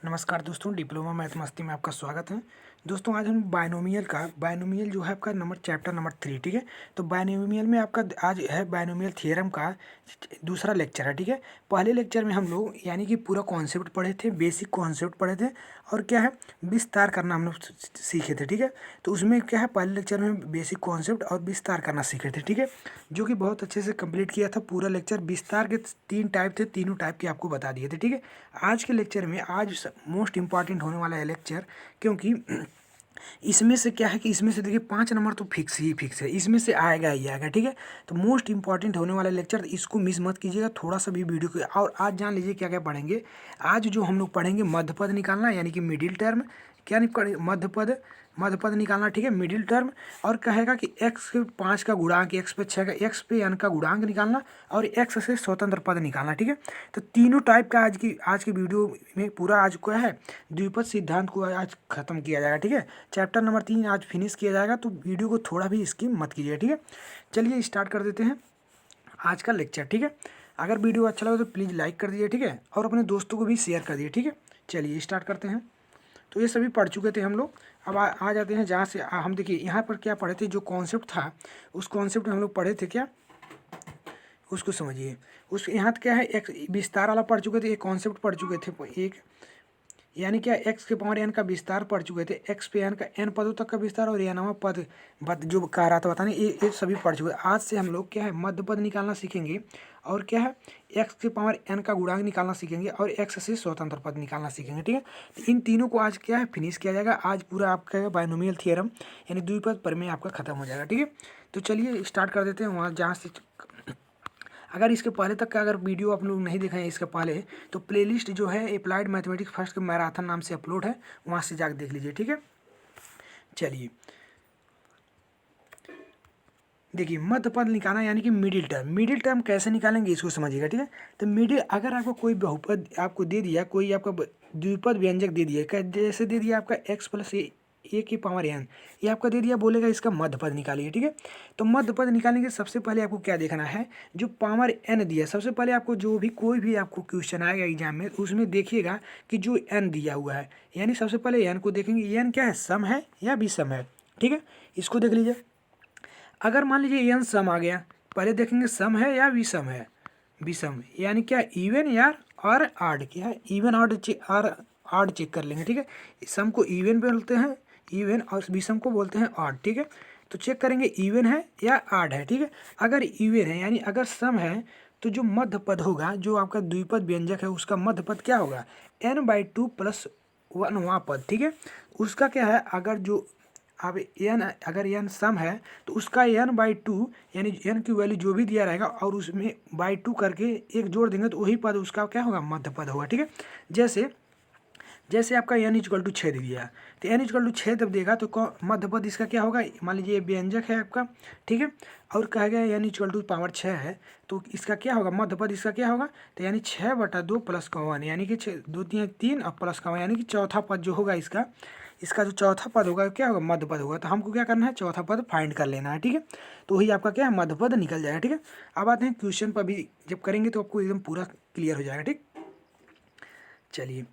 नमस्कार दोस्तों, diploma math मस्ती में आपका स्वागत है। दोस्तों आज हम बायनोमियल जो है आपका चैप्टर नंबर 3, ठीक है। तो बायनोमियल में आपका आज है बायनोमियल थ्योरम का दूसरा लेक्चर है, ठीक है। पहले लेक्चर में हम लोग यानी कि पूरा कॉन्सेप्ट पढ़े थे, बेसिक कॉन्सेप्ट पढ़े थे और क्या है विस्तार करना हम लोग सीखे थे, ठीक है। तो उसमें क्या है पहले लेक्चर में बेसिक कॉन्सेप्ट और विस्तार करना सीखे थे, ठीक है, जो कि बहुत अच्छे से कंप्लीट किया था पूरा लेक्चर। विस्तार के 3 टाइप थे, तीनों टाइप के आपको बता दिए थे, ठीक है। आज के लेक्चर में आज मोस्ट इंपॉर्टेंट होने वाला है लेक्चर, क्योंकि इसमें से क्या है कि इसमें से देखिए 5 नंबर तो फिक्स है, इसमें से आएगा ही आएगा, ठीक है। तो मोस्ट इंपॉर्टेंट होने वाला लेक्चर, इसको मिस मत कीजिएगा थोड़ा सा भी वीडियो को। और आज जान लीजिए क्या क्या पढ़ेंगे। आज जो हम लोग पढ़ेंगे मध्यपद निकालना, यानी कि मिडिल टर्म। क्या नहीं पढ़े मध्यपद निकालना, ठीक है, मिडिल टर्म। और कहेगा कि x के 5 का गुणांक, x पे 6 का, x पे n का गुणांक निकालना और x से स्वतंत्र पद निकालना, ठीक है। तो तीनों टाइप का आज की वीडियो में पूरा आज क्या है द्विपद सिद्धांत को आज खत्म किया जाएगा, ठीक है। चैप्टर नंबर 3 आज फिनिश किया जाएगा, तो वीडियो को थोड़ा भी स्किप मत कीजिए, ठीक है। चलिए स्टार्ट कर देते हैं आज का लेक्चर, ठीक है। अगर वीडियो अच्छा लगे तो प्लीज़ लाइक कर दीजिए, ठीक है, और अपने दोस्तों को भी शेयर कर दीजिए, ठीक है। चलिए स्टार्ट करते हैं। तो ये सभी पढ़ चुके थे हम लोग। अब आ जाते हैं जहाँ से हम देखिए यहाँ पर क्या पढ़े थे, जो कॉन्सेप्ट था उस कॉन्सेप्ट में हम लोग पढ़े थे क्या, उसको समझिए। उस यहाँ क्या है एक विस्तार वाला पढ़ चुके थे, एक कॉन्सेप्ट पढ़ चुके थे, एक यानी क्या x के पावर n का विस्तार पढ़ चुके थे, x पे n का n पदों तक का विस्तार और nवां पद जो कह रहा था बताने, ये सभी पढ़ चुके। आज से हम लोग क्या है मध्य पद निकालना सीखेंगे और क्या है x के पावर n का गुणांक निकालना सीखेंगे और x से स्वतंत्र पद निकालना सीखेंगे, ठीक है। तो इन तीनों को आज क्या है फिनिश किया जाएगा। आज पूरा आपका बायनोमियल थ्योरम यानी द्विपद प्रमेय आपका खत्म हो जाएगा, ठीक है। तो चलिए स्टार्ट कर देते हैं वहाँ जहाँ से। अगर इसके पहले तक का अगर वीडियो आप लोग नहीं देखे हैं इसके पहले, तो प्लेलिस्ट जो है अप्लाइड मैथमेटिक्स फर्स्ट मैराथन नाम से अपलोड है, वहाँ से जाकर देख लीजिए, ठीक है। चलिए देखिए मध्य पद निकालना यानी कि मिडिल टर्म कैसे निकालेंगे इसको समझिएगा, ठीक है। तो मिडिल अगर आपको कोई बहुपद आपको दे दिया, कोई आपका द्विपद व्यंजक दे दिया, जैसे दे दिया आपका x प्लस ए की पावर n, ये आपका दे दिया, बोलेगा इसका मध्य पद निकालिए, ठीक है। तो मध्य पद निकालने के सबसे पहले आपको क्या देखना है, जो पावर n दिया, सबसे पहले आपको जो भी कोई भी आपको क्वेश्चन आएगा एग्जाम में उसमें देखिएगा कि जो n दिया हुआ है, यानी सबसे पहले n को देखेंगे, n क्या है सम है या विषम है, ठीक है। इसको देख लीजिए। अगर मान लीजिए n सम आ गया, पहले देखेंगे सम है या विषम है, विषम यानी क्या इवन या और आड, क्या है इवन आड चेक कर लेंगे, ठीक है। सम को इवन बोलते हैं, इवन, और विषम को बोलते हैं ऑड, ठीक है। तो चेक करेंगे इवन है या आड है, ठीक है। अगर इवन है यानी अगर सम है तो जो मध्य पद होगा, जो आपका द्विपद व्यंजक है उसका मध्य पद क्या होगा n/2 + 1वां पद, ठीक है। उसका क्या है, अगर जो अब अगर n सम है तो उसका n/2 यानी n की वैल्यू जो भी दिया रहेगा और उसमें बाई 2 करके एक जोड़ देंगे तो वही पद उसका क्या होगा मध्य पद होगा, ठीक है। जैसे आपका n = 6 दे दिया, तो n = 6 जब देगा तो मध्य पद इसका क्या होगा, मान लीजिए व्यंजक है आपका, ठीक है, और कहा गया n = पावर 6 है, तो इसका क्या होगा मध्य पद इसका क्या होगा, तो यानी 6/2 + 1 यानी कि 2 3 3 और प्लस का 1 यानी कि चौथा पद जो होगा इसका जो चौथा पद होगा क्या होगा मध्य पद होगा। तो हमको क्या करना है चौथा पद फाइंड कर लेना है, ठीक है। तो वही आपका क्या है मध्य पद निकल जाएगा, ठीक है। अब आते हैं क्वेश्चन पर, भी जब करेंगे तो आपको एकदम पूरा क्लियर हो जाएगा, ठीक। चलिए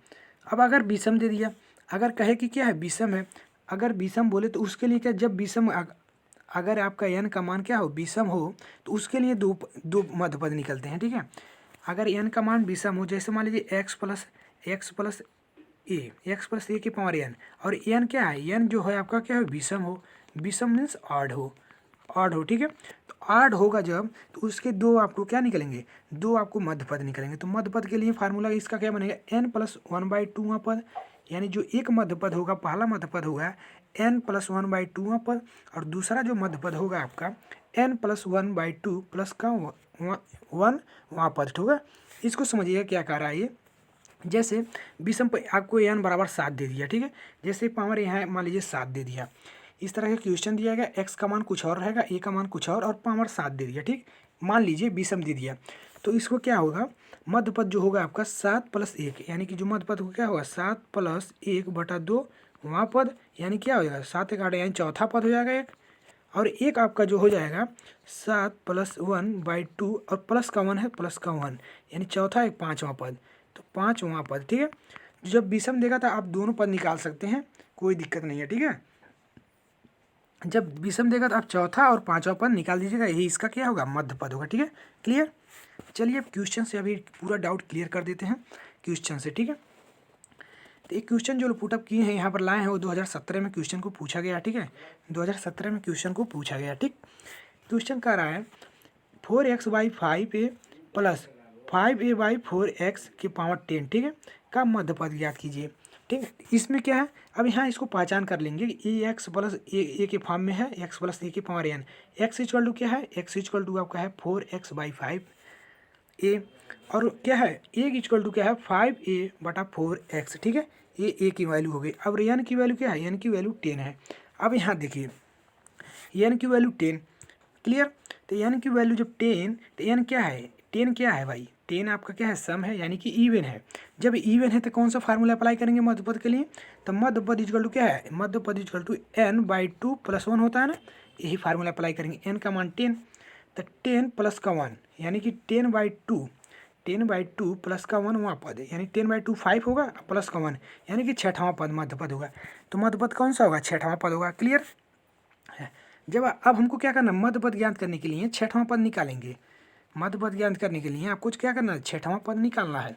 अब अगर विषम दे दिया, अगर कहे कि क्या है विषम है, अगर विषम बोले तो उसके लिए क्या, जब विषम अगर आपका n का मान क्या हो विषम हो तो उसके लिए दो मध्य पद निकलते हैं, ठीक है। अगर n का मान विषम हो, जैसे मान लीजिए x प्लस ए की पावर n, और n क्या है, n जो है आपका क्या है विषम हो, विषम मीन्स ऑड हो, ठीक है। तो ऑड होगा जब, तो उसके दो आपको क्या निकलेंगे, दो आपको मध्य पद निकलेंगे। तो मध्य पद के लिए फार्मूला इसका क्या बनेगा, n + 1/2वां पद, यानी जो एक मध्य पद होगा, पहला मध्य पद होगा n + 1/2वां पद, और दूसरा जो मध्य पद होगा आपका n + 1/2 प्लस का 1वां पद, ठीक है। इसको समझिएगा क्या कह रहा है ये। जैसे विषम पर आपको n = 7 दे दिया, ठीक है, जैसे पावर यहाँ मान लीजिए 7 दे दिया, इस तरह का क्वेश्चन दिया गया, x का मान कुछ और रहेगा, a का मान कुछ और पावर 7 दे दिया, ठीक। मान लीजिए विषम दे दिया, तो इसको क्या होगा मध्य पद जो होगा आपका 7 + 1, यानी कि जो मध्य पद क्या होगा 7 + 1/2 वहाँ पद, यानी क्या हो जाएगा 7 × 8 यानी चौथा पद हो जाएगा एक, और एक आपका जो हो जाएगा 7 + 1/2 और प्लस का 1 है, प्लस का 1 यानी चौथा एक 5वां पद, तो 5वां पद, ठीक है। जब विषम देगा तो आप दोनों पद निकाल सकते हैं, कोई दिक्कत नहीं है, ठीक है। जब विषम देगा तो आप चौथा और पांचवा पद निकाल दीजिएगा, यही इसका क्या होगा, मध्य पद होगा, ठीक है। क्लियर। चलिए अब क्वेश्चन से अभी पूरा डाउट क्लियर कर देते हैं क्वेश्चन से, ठीक है। तो एक क्वेश्चन जो पुटअप किए हैं यहाँ पर लाए हैं, वो 2017 में क्वेश्चन को पूछा गया, ठीक है। 2017 में क्वेश्चन को पूछा गया, ठीक। क्वेश्चन कह रहा है 4x/5a प्लस 5a/4x की पावर 10, ठीक है, का मध्य पद ज्ञात कीजिए, ठीक है। इसमें क्या है, अब यहाँ इसको पहचान कर लेंगे कि ए एक्स प्लस ए के फॉर्म में है, एक्स प्लस ए की power n. X equal to क्या है, एक्स इक्वल टू आपका है 4x/5a, और क्या है ए इक्वल टू क्या है 5a/4x, ठीक है। ये ए की वैल्यू हो गई। अब एन की वैल्यू क्या है, एन की वैल्यू 10 है। अब यहाँ देखिए एन की वैल्यू 10, क्लियर। तो एन की वैल्यू जब 10, तो एन क्या है, 10 क्या है भाई, 10 आपका क्या है, सम है, यानी कि इवन है। जब इवन है तो कौन सा फार्मूला अप्लाई करेंगे मध्य पद के लिए, तो मध्य पद इक्वल टू क्या है, मध्य पद इक्वल टू n/2 + 1 होता है ना, यही फार्मूला अप्लाई करेंगे। n का मान 10, तो 10 प्लस का 1 यानी कि 10/2 प्लस का 1 वहाँ पद है, यानी 10/2 5 होगा, प्लस का 1 यानी कि छठवां पद मध्य पद होगा। तो मध्य पद कौन सा होगा, छठवां पद होगा, क्लियर है। जब अब हमको क्या करना, मध्य पद ज्ञात करने के लिए छठवां पद निकालेंगे। मध्य पद ज्ञात करने के लिए आपको क्या करना है, छठवां पद निकालना है।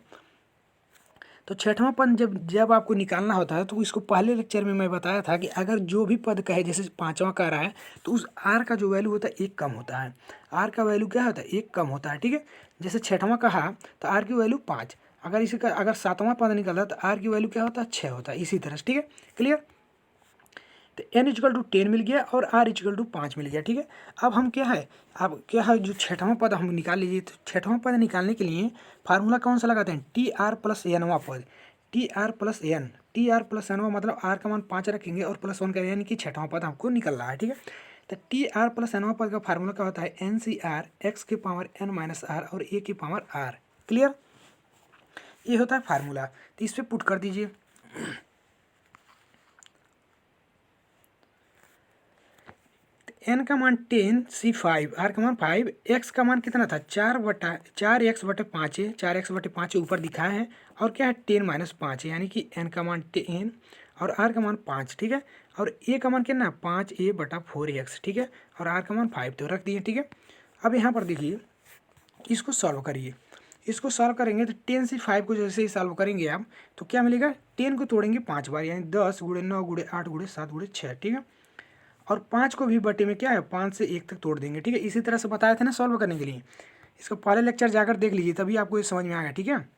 तो छठवां पद जब आपको निकालना होता है, तो इसको पहले लेक्चर में मैं बताया था कि अगर जो भी पद कहे, जैसे पांचवा कह रहा है, तो उस आर का जो वैल्यू होता है एक कम होता है। आर का वैल्यू क्या होता है, एक कम होता है, ठीक है। जैसे छठवां कहा तो आर की वैल्यू 5, अगर इसी का अगर सातवां पद निकला तो आर की वैल्यू क्या होता है, 6 होता है, इसी तरह से, ठीक है, क्लियर। तो n इक्वल टू 10 मिल गया और r इक्वल टू 5 मिल गया, ठीक है। अब हम क्या है, अब क्या है, जो छठवां पद हम निकाल लीजिए। तो छठवां पद निकालने के लिए फार्मूला कौन सा लगाते हैं, TR+Nवां पद, TR+N, TR+N मतलब r का मान 5 रखेंगे और +1 करेंगे, यानी कि छठवां पद हमको निकल रहा है, ठीक है। तो TR+Nवां पद का फार्मूला क्या होता है, NCR x की पावर n-r और a की पावर r, क्लियर। ये होता है फार्मूला। तो इस पर पुट कर दीजिए। n का मान 10, c 5, r का मान 5, x का मान कितना था, 4x/5 है, 4x/5 ऊपर दिखाया है, और क्या है 10 - 5 है, यानी कि n का मान 10 और r का मान 5, ठीक है। और a का मान कितना, 5a/4x, ठीक है, और r का मान 5 तो रख दिए, ठीक है। अब यहाँ पर देखिए इसको सॉल्व करिए। इसको सॉल्व करेंगे तो 10 से 5 को जैसे ही सॉल्व करेंगे आप, तो क्या मिलेगा, 10 को तोड़ेंगे 5 बार, यानी 10 × 9 × 8 × 7 × 6, ठीक है। और 5 को भी बटे में क्या है, 5 से 1 तक तोड़ देंगे, ठीक है। इसी तरह से बताया था ना सॉल्व करने के लिए। इसको पहले लेक्चर जाकर देख लीजिए, तभी आपको ये समझ में आएगा, ठीक है।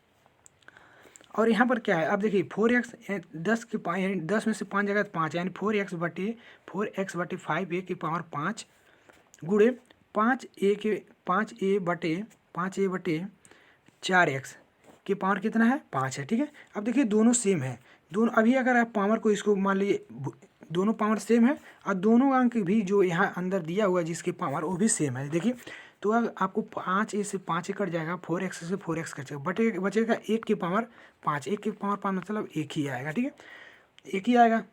और यहाँ पर क्या है, अब देखिए 4x 10 के 5, यानी 10 में से 5 जगह 5, यानी 4x/5a की पावर 5 गुणे 5a/4x की पावर कितना है, 5 है, ठीक है। अब देखिए दोनों सेम है, दोनों अभी अगर आप पावर को इसको मान लीजिए दोनों पावर सेम है, और दोनों अंक भी जो यहाँ अंदर दिया हुआ है जिसके पावर वो भी सेम है, देखिए। तो अब आपको 5a से 5 कट जाएगा, 4x से 4x कट जाएगा, बचेगा 1 की पावर 5, 1 की पावर 5 मतलब 1 ही आएगा, ठीक है, 1 ही आएगा।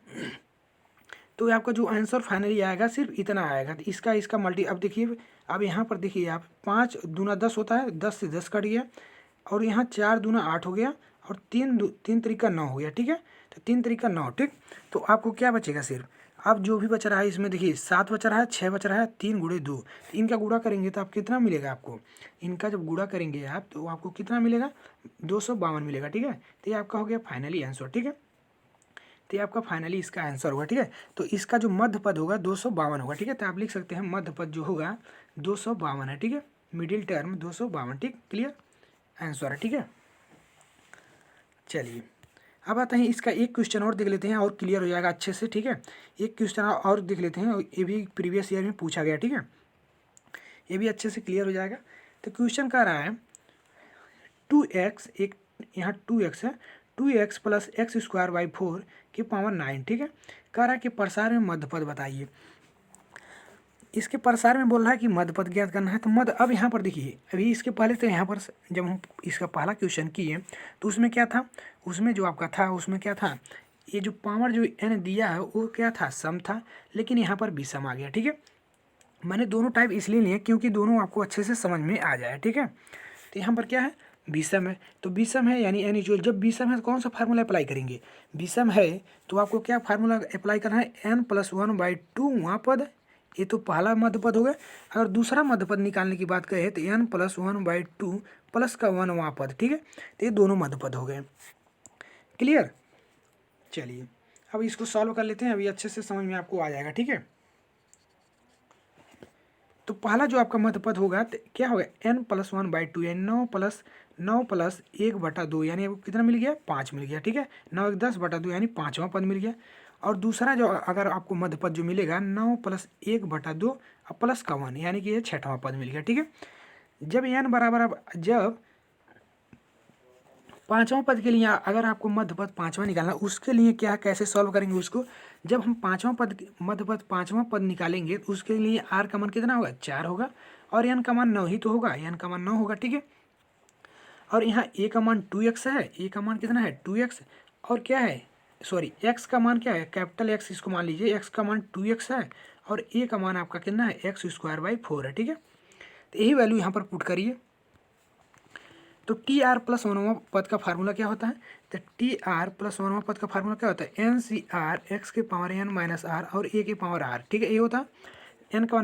तो आपका जो आंसर फाइनली आएगा सिर्फ इतना आएगा। तो इसका मल्टी, अब देखिए, अब यहाँ पर देखिए आप 5 दूना 10 होता है, 10 से 10 कट गया, और यहाँ 4 दूना 8 हो गया, और 3 तरीका 9 हो गया, ठीक है। तो 3 तरीका 9, ठीक। तो आपको क्या बचेगा, सिर्फ अब जो भी बच रहा है इसमें देखिए 7 बच रहा है, 6 बच रहा है, 3 × 2, तो इनका गुणा करेंगे तो आप कितना मिलेगा आपको, इनका जब गुणा करेंगे आप तो आपको कितना मिलेगा, 252 मिलेगा, ठीक है। तो ये आपका हो गया फाइनली आंसर, ठीक है। तो ये आपका फाइनली इसका आंसर होगा, ठीक है। तो इसका जो मध्य पद होगा 252 होगा, ठीक है। तो आप लिख सकते हैं मध्य पद जो होगा 252 है, ठीक है, मिडिल टर्म 252, ठीक, क्लियर आंसर है, ठीक है। चलिए अब आते हैं इसका एक क्वेश्चन और देख लेते हैं, और क्लियर हो जाएगा अच्छे से, ठीक है। एक क्वेश्चन और देख लेते हैं, ये भी प्रीवियस ईयर में पूछा गया, ठीक है, ये भी अच्छे से क्लियर हो जाएगा। तो क्वेश्चन कह रहा है 2x, एक यहाँ 2x है, 2x + x²/4 की पावर 9, ठीक है। कह रहा है कि प्रसार में मध्य पद बताइए। इसके प्रसार में बोल रहा है कि मध्य पद ज्ञात करना है। तो मध्य, अब यहाँ पर देखिए, अभी इसके पहले तो यहाँ पर जब हम इसका पहला क्वेश्चन किए तो उसमें क्या था, उसमें जो आपका था उसमें क्या था, ये जो पावर जो n दिया है वो क्या था, सम था, लेकिन यहाँ पर विषम आ गया, ठीक है। मैंने दोनों टाइप इसलिए लिए क्योंकि दोनों आपको अच्छे से समझ में आ जाए, ठीक है। तो यहाँ पर क्या है, विषम है, तो विषम है यानी एन इक्वल, जब विषम है तो कौन सा फार्मूला अप्लाई करेंगे, विषम है तो आपको क्या फार्मूला अप्लाई करना है, n+1/2 वहाँ पद, ये तो पहला मध्य पद हो गया। अगर दूसरा मध्य पद निकालने की बात करें तो n+1/2 प्लस का 1 वहाँ पद, ठीक है, तो ये दोनों मध्य पद हो गए। क्लियर। चलिए अब इसको सॉल्व कर लेते हैं, अभी अच्छे से समझ में आपको आ जाएगा, ठीक है। तो पहला जो आपका मध्य पद होगा तो क्या होगा, n+1/2 यानी 9+1/2 यानी आपको कितना मिल गया, 5 मिल गया, ठीक है। 9 × 10/2 यानी 5वां पद मिल गया। और दूसरा जो अगर आपको मध्य पद जो मिलेगा 9+1/2 प्लस का 1 यानी कि ये 6वां पद मिल गया, ठीक है। जब n बराबर, जब 5वां पद के लिए अगर आपको मध्य पद 5वां निकालना, उसके लिए क्या कैसे सॉल्व करेंगे उसको, जब हम 5वां पद मध्य पद 5वां पद निकालेंगे तो उसके लिए r का मान कितना होगा, 4 होगा, और n का मान 9 ही तो होगा, n का मान 9 होगा, ठीक है। और यहाँ a का मान 2x है, a का मान कितना है 2x, और क्या है, सॉरी x का मान क्या है, कैपिटल X इसको मान लीजिए, x का मान 2x है, और a का मान आपका कितना है, x²/4 है, ठीक है। तो यही वैल्यू यहाँ पर पुट करिए। तो TR+1वां पद का फार्मूला क्या होता है, तो TR+1वां पद का फार्मूला क्या होता है, NCR x⁻n−r और a की पावर r, ठीक है। ये होता है n का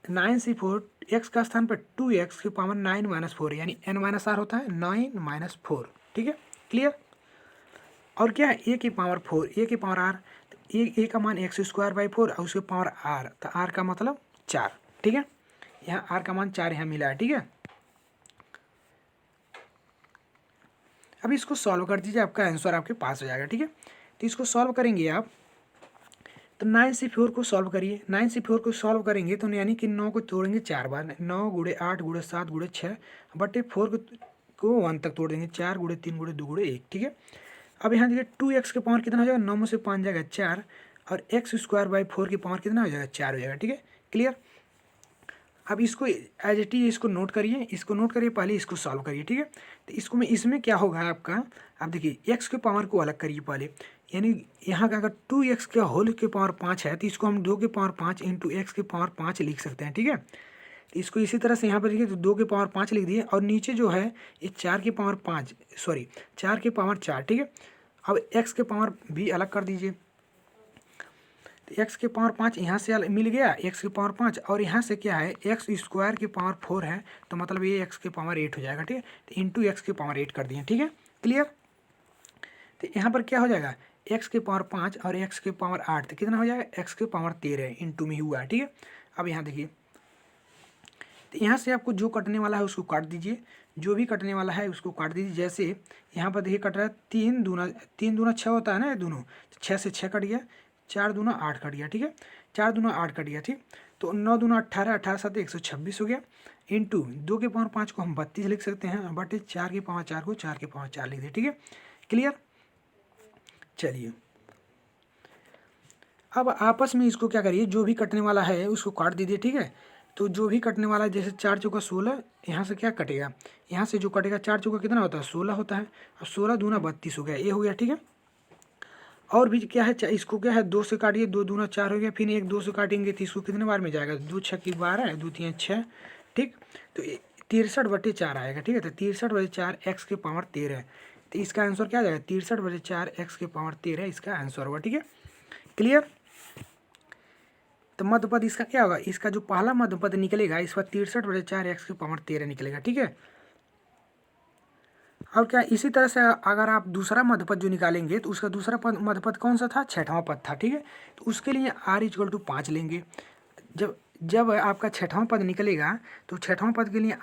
9C4 x का स्थान पर 2x⁻9−4 यानी n−r होता है 9-4, ठीक है। क्लियर। और क्या है, a की पावर 4, a की पावर r, तो a का मान x²/4 और उसके पावर r, तो r का मतलब 4, ठीक है। यहाँ r का मान 4 यहाँ मिला है, ठीक है। अब इसको सॉल्व कर दीजिए, आपका आंसर आपके पास हो जाएगा, ठीक है। तो इसको सॉल्व करेंगे आप, तो 9C4 को सॉल्व करिए, 9C4 को सॉल्व करेंगे तो यानी कि 9 को तोड़ेंगे 4 बार, 9 × 8 × 7 × 6 बटे 4 को 1 तक तोड़ देंगे, 4 × 3 × 2 × 1, ठीक है। अब यहाँ देखिए 2x के पावर कितना हो जाएगा, 9 में से 5 जाएगा 4, और x²/4 की पावर कितना हो जाएगा, 4 हो जाएगा, ठीक है। क्लियर। अब इसको एज इट इज इसको नोट करिए, इसको नोट करिए, पहले इसको सॉल्व करिए, ठीक है। तो इसको में इसमें क्या होगा आपका, आप देखिए x के पावर को अलग करिए पहले, यानी यहाँ का अगर 2x के होल के पावर 5 है तो इसको हम 2 के पावर 5 इंटू x के पावर 5 लिख सकते हैं, ठीक है। तो इसको इसी तरह से यहाँ पर देखिए तो 2 के पावर 5 लिख दिए, और नीचे जो है ये 4 के पावर 5, सॉरी 4 के पावर 4, ठीक है। अब x के पावर भी अलग कर दीजिए, तो x के पावर 5 यहाँ से मिल गया, x के पावर 5, और यहाँ से क्या है x² की पावर 4 है, तो मतलब ये x के पावर 8 हो जाएगा, ठीक है। तो इंटू x के पावर 8 कर दिए, ठीक है। क्लियर। तो यहाँ पर क्या हो जाएगा, x के पावर 5 और x के पावर 8, तो कितना हो जाएगा, x के पावर 13 इंटू में हुआ है, ठीक है। अब यहाँ देखिए, तो यहाँ से आपको जो कटने वाला है उसको काट दीजिए, जो भी कटने वाला है उसको काट दीजिए। जैसे यहाँ पर देखिए कट रहा है 3 दूना 6 होता है ना, ये दोनों, 6 से 6 कट गया, 4 दूना 8 कट गया, ठीक है, 4 दूना 8 कट गया, ठीक। तो 9 दूना 18, 18 7 126 हो गया, इंटू 2 के पावर 5 को हम 32 लिख सकते हैं, बटे 4 के पावर 4 को 4 के पावर 4 लिख दिए, ठीक है। क्लियर। चलिए अब आपस में इसको क्या करिए, जो भी कटने वाला है उसको काट दीजिए, ठीक है। तो जो भी कटने वाला है, जैसे 4 चौका 16, यहाँ से क्या कटेगा, यहाँ से जो कटेगा 4 चौका कितना होता है 16 होता है, और 16 दूना 32 हो गया, ये हो गया, ठीक है। और भी क्या है, इसको क्या है 2 से काटिए, 2 दूना 4 हो गया, फिर 1 2 से काटेंगे तो इसको कितने बार में जाएगा, 2 6 की 12, 2 3 6, ठीक। तो 63/4 आएगा, ठीक है। तो 63/4 x के पावर 13, तो इसका आंसर क्या आ जाएगा, 63/4 x के पावर 13 इसका आंसर होगा, ठीक है। क्लियर। तो मध्य पद इसका क्या होगा, इसका जो पहला मध्य पद निकलेगा इस पर 63/4 x के पावर 13 निकलेगा, ठीक है। और क्या इसी तरह से अगर आप दूसरा मध्य पद जो निकालेंगे तो उसका दूसरा पद मध्य पद कौन सा था, 6वां पद था, ठीक है। तो उसके लिए r = 5 लेंगे। जब जब आपका 6वां पद निकलेगा तो 6वां पद के लिए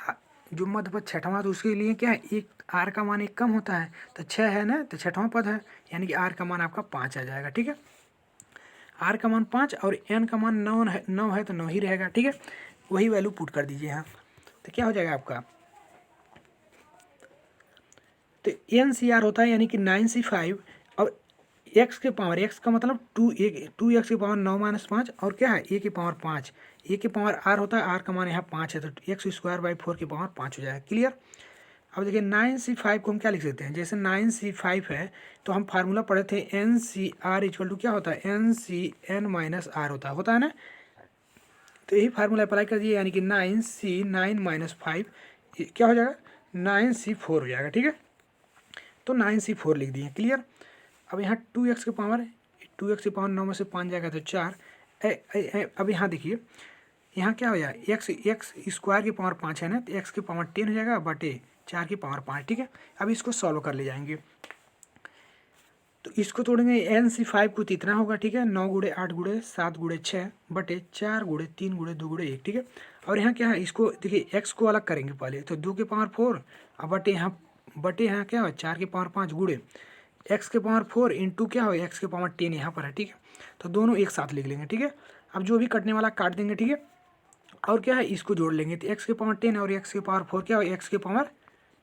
जो मध्य पद 6वां, तो उसके लिए क्या है, एक r का मान 1 कम होता है, तो 6 है ना, तो 6वां पद है, यानी कि r का मान आपका 5 आ जाएगा, ठीक है। r का मान 5 और n का मान 9 है तो 9 ही रहेगा, ठीक है। वही वैल्यू पुट कर दीजिए यहाँ, तो क्या हो जाएगा आपका, तो NCR होता है यानी कि 9C5, और x के पावर, x का मतलब 2x की पावर 9-5, और क्या है a की पावर 5, a की पावर r होता है, r का मान यहाँ 5 है, तो x²/4 की पावर 5 हो जाएगा। क्लियर। अब देखिए 9C5 को हम क्या लिख सकते हैं, जैसे 9C5 है तो हम फार्मूला पढ़े थे NCR = क्या होता है, NCn-r होता है ना। तो यही फार्मूला अप्लाई कर दिए, यानी कि 9C 9 - 5 क्या हो जाएगा, 9c4 हो जाएगा। ठीक है, तो 9c4 लिख दिए। क्लियर। अब यहाँ 2x की पावर, 2x की पावर 9 में से 5 जाएगा तो 4। अब यहाँ देखिए, यहाँ क्या हो जाएगा, एक्स स्क्वायर की पावर 5 है ना, तो एक्स की पावर 10 हो जाएगा बटे 4 की पावर 5। ठीक है, अब इसको सॉल्व कर ले जाएंगे, तो इसको तोड़ेंगे। NC5 को तो इतना होगा। ठीक है, 9 गुड़े 8 गुड़े 7 गुड़े 6 बटे 4 गुड़े 3 गुड़े 2 गुड़े 1। ठीक है, और यहाँ क्या है, इसको देखिए एक्स को अलग करेंगे पहले, तो 2 की पावर 4 अब बटे यहाँ क्या हो, 4 की पावर 5 गुड़े एक्स के पावर 4 इंटू क्या हो, एक्स के पावर 10 यहाँ पर है। ठीक है, तो दोनों एक साथ लिख लेंगे। ठीक है, अब जो भी कटने वाला काट देंगे। ठीक है, और क्या है, इसको जोड़ लेंगे, तो एक्स के पावर 10 और एक्स के पावर 4 क्या हो, एक्स के पावर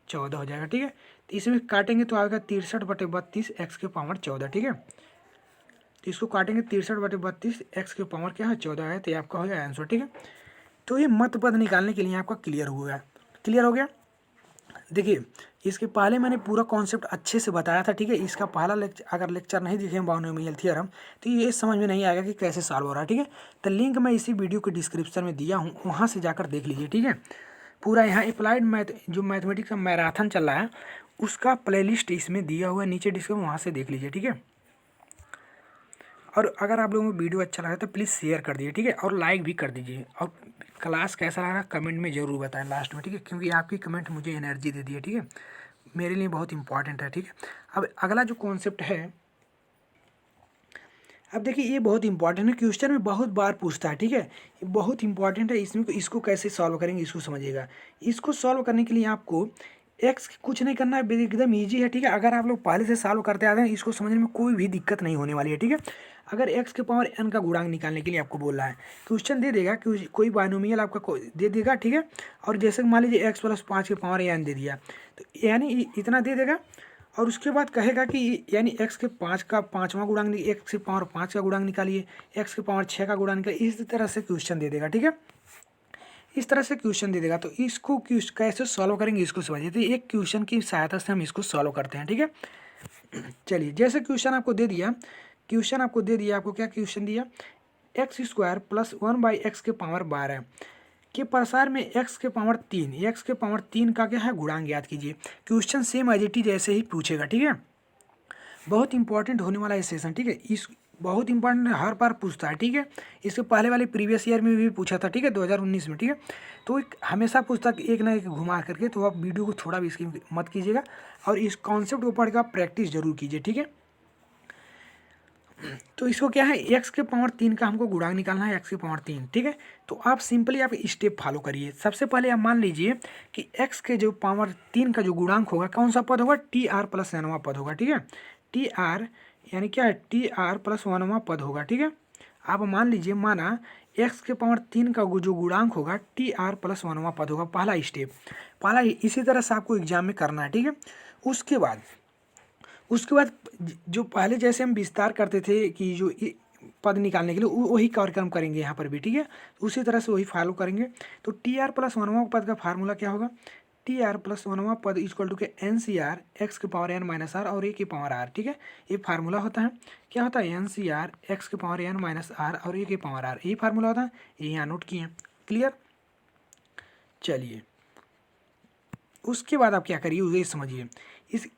14 हो जाएगा। ठीक है, तो इसमें काटेंगे तो आएगा 63 बटे 32 एक्स के पावर 14। ठीक है, तो इसको काटेंगे 63 बटे 32 एक्स के पावर क्या है 14 है, तो ये आपका हो जाएगा आंसर। ठीक है, तो ये मत पद निकालने के लिए आपका क्लियर हो गया। क्लियर हो गया। देखिए, इसके पहले मैंने पूरा कॉन्सेप्ट अच्छे से बताया था। ठीक है, इसका पहला लेक्चर नहीं देखे बायनोमियल थ्योरम, तो ये समझ में नहीं आएगा कि कैसे सॉल्व हो रहा है। ठीक है, तो लिंक मैं इसी वीडियो के डिस्क्रिप्शन में दिया हूँ, वहाँ से जाकर देख लीजिए। ठीक है, पूरा यहाँ अप्लाइड मैथ जो मैथमेटिक्स का मैराथन चल रहा है उसका प्लेलिस्ट इसमें दिया हुआ है नीचे डिस्क्रिप्शन, वहाँ से देख लीजिए। ठीक है, और अगर आप लोगों को वीडियो अच्छा लगा तो प्लीज़ शेयर कर दीजिए। ठीक है, और लाइक भी कर दीजिए, और क्लास कैसा लगा कमेंट में ज़रूर बताएं लास्ट में। ठीक है, क्योंकि आपकी कमेंट मुझे एनर्जी देती है। ठीक है, मेरे लिए बहुत इंपॉर्टेंट है। ठीक है, अब अगला जो कॉन्सेप्ट है, अब देखिए ये बहुत इंपॉर्टेंट है, क्वेश्चन में बहुत बार पूछता है। ठीक है, ये बहुत इंपॉर्टेंट है, इसमें इसको कैसे सॉल्व करेंगे इसको समझिएगा। इसको सॉल्व करने के लिए आपको एक्स कुछ नहीं करना है, एकदम ईजी है। ठीक है, अगर आप लोग पहले से सॉल्व करते आते हैं इसको समझने में कोई भी दिक्कत नहीं होने वाली है। ठीक है, अगर एक्स के पावर n का गुणांक निकालने के लिए आपको बोल रहा है, क्वेश्चन दे देगा, कोई बायनोमियल आपका दे देगा। ठीक है, और जैसे मान लीजिए एक्स प्लस 5 के पावर n दे दिया, तो यानी इतना दे देगा, और उसके बाद कहेगा कि यानी एक्स के 5 का 5वां गुणांक, एक्स के पावर 5 का गुणांक निकालिए, एक्स के पावर 6 का गुणांक निकालिए, इस तरह से क्वेश्चन दे देगा। ठीक है, इस तरह से क्वेश्चन दे देगा, तो इसको कैसे सॉल्व करेंगे इसको समझिए। तो एक क्वेश्चन की सहायता से हम इसको सॉल्व करते हैं। ठीक है, चलिए, जैसे क्वेश्चन आपको दे दिया, आपको क्या क्वेश्चन दिया, एक्स स्क्वायर प्लस 1/x के पावर 12 के प्रसार में एक्स के पावर 3 का क्या है गुणांक ज्ञात कीजिए। Question same as it is ऐसे ही पूछेगा। ठीक है, बहुत इंपॉर्टेंट होने वाला है सेशन। ठीक है, इस बहुत इंपॉर्टेंट हर बार पूछता है। ठीक है, इसके पहले वाले प्रीवियस ईयर में भी पूछा था। ठीक है, 2019 में। ठीक है, तो हमेशा पूछता कि एक ना एक घुमा करके, तो आप वीडियो को थोड़ा भी इसकी मत कीजिएगा, और इस कॉन्सेप्ट को पढ़ कर प्रैक्टिस जरूर कीजिए। ठीक है, तो इसको क्या है, एक्स के पावर 3 का हमको गुणांक निकालना है, एक्स के पावर 3। ठीक है, तो आप सिंपली आप स्टेप फॉलो करिए। सबसे पहले आप मान लीजिए कि एक्स के जो पावर 3 का जो गुणांक होगा, कौन सा पद होगा, TR प्लस 1वां पद होगा। ठीक है, TR यानी क्या है, TR प्लस 1वां पद होगा। ठीक है, आप मान लीजिए, माना एक्स के पावर 3 का जो गुणांक होगा TR प्लस 1वां पद होगा। पहला स्टेप, इसी तरह से आपको एग्जाम में करना है। ठीक है, उसके बाद जो पहले जैसे हम विस्तार करते थे कि जो पद निकालने के लिए, वही कार्यक्रम करेंगे यहाँ पर भी। ठीक है, उसी तरह से वही फॉलो करेंगे। तो TR प्लस 1वां पद का फार्मूला क्या होगा, TR प्लस 1वां पद इक्वल टू के NCR एक्स के पावर n माइनस आर और ए के पावर आर। ठीक है, ये फार्मूला होता है। क्या होता है, NCR एक्स के पावर n माइनस आर और ए के पावर आर, यही फार्मूला होता है। ये यहाँ नोट किए। क्लियर। चलिए, उसके बाद आप क्या करिए ये समझिए,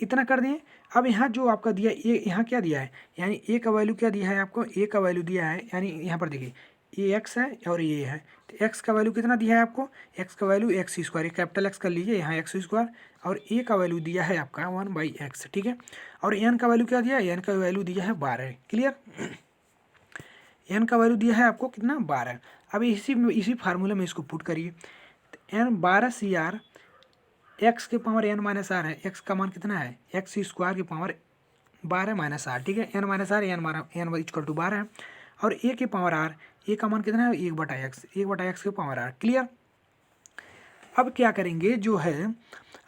इतना कर दें। अब यहाँ जो आपका दिया, ये यहाँ क्या दिया है, यानी ए का वैल्यू क्या दिया है आपको, ए का वैल्यू दिया है, यानी यहाँ पर देखिए ये एक्स है और ये है, तो एक्स का वैल्यू कितना दिया है आपको, एक्स का value x square, capital x कर लीजिए, यहाँ एक्स स्क्वायर, और ए का वैल्यू दिया है आपका 1/x। ठीक है, और एन का वैल्यू क्या दिया है, एन का वैल्यू दिया है 12। क्लियर, एन का वैल्यू दिया है आपको कितना, 12। अब इसी फार्मूले में इसको पुट करिए, तो एन 12CR एक्स के पावर n माइनस आर है, एक्स का मान कितना है, एक्स स्क्वायर के पावर 12 माइनस आर। ठीक है, n minus r n equal to 12 है, और ए के पावर आर, ए का मान कितना है, 1/x के पावर आर। क्लियर। अब क्या करेंगे जो है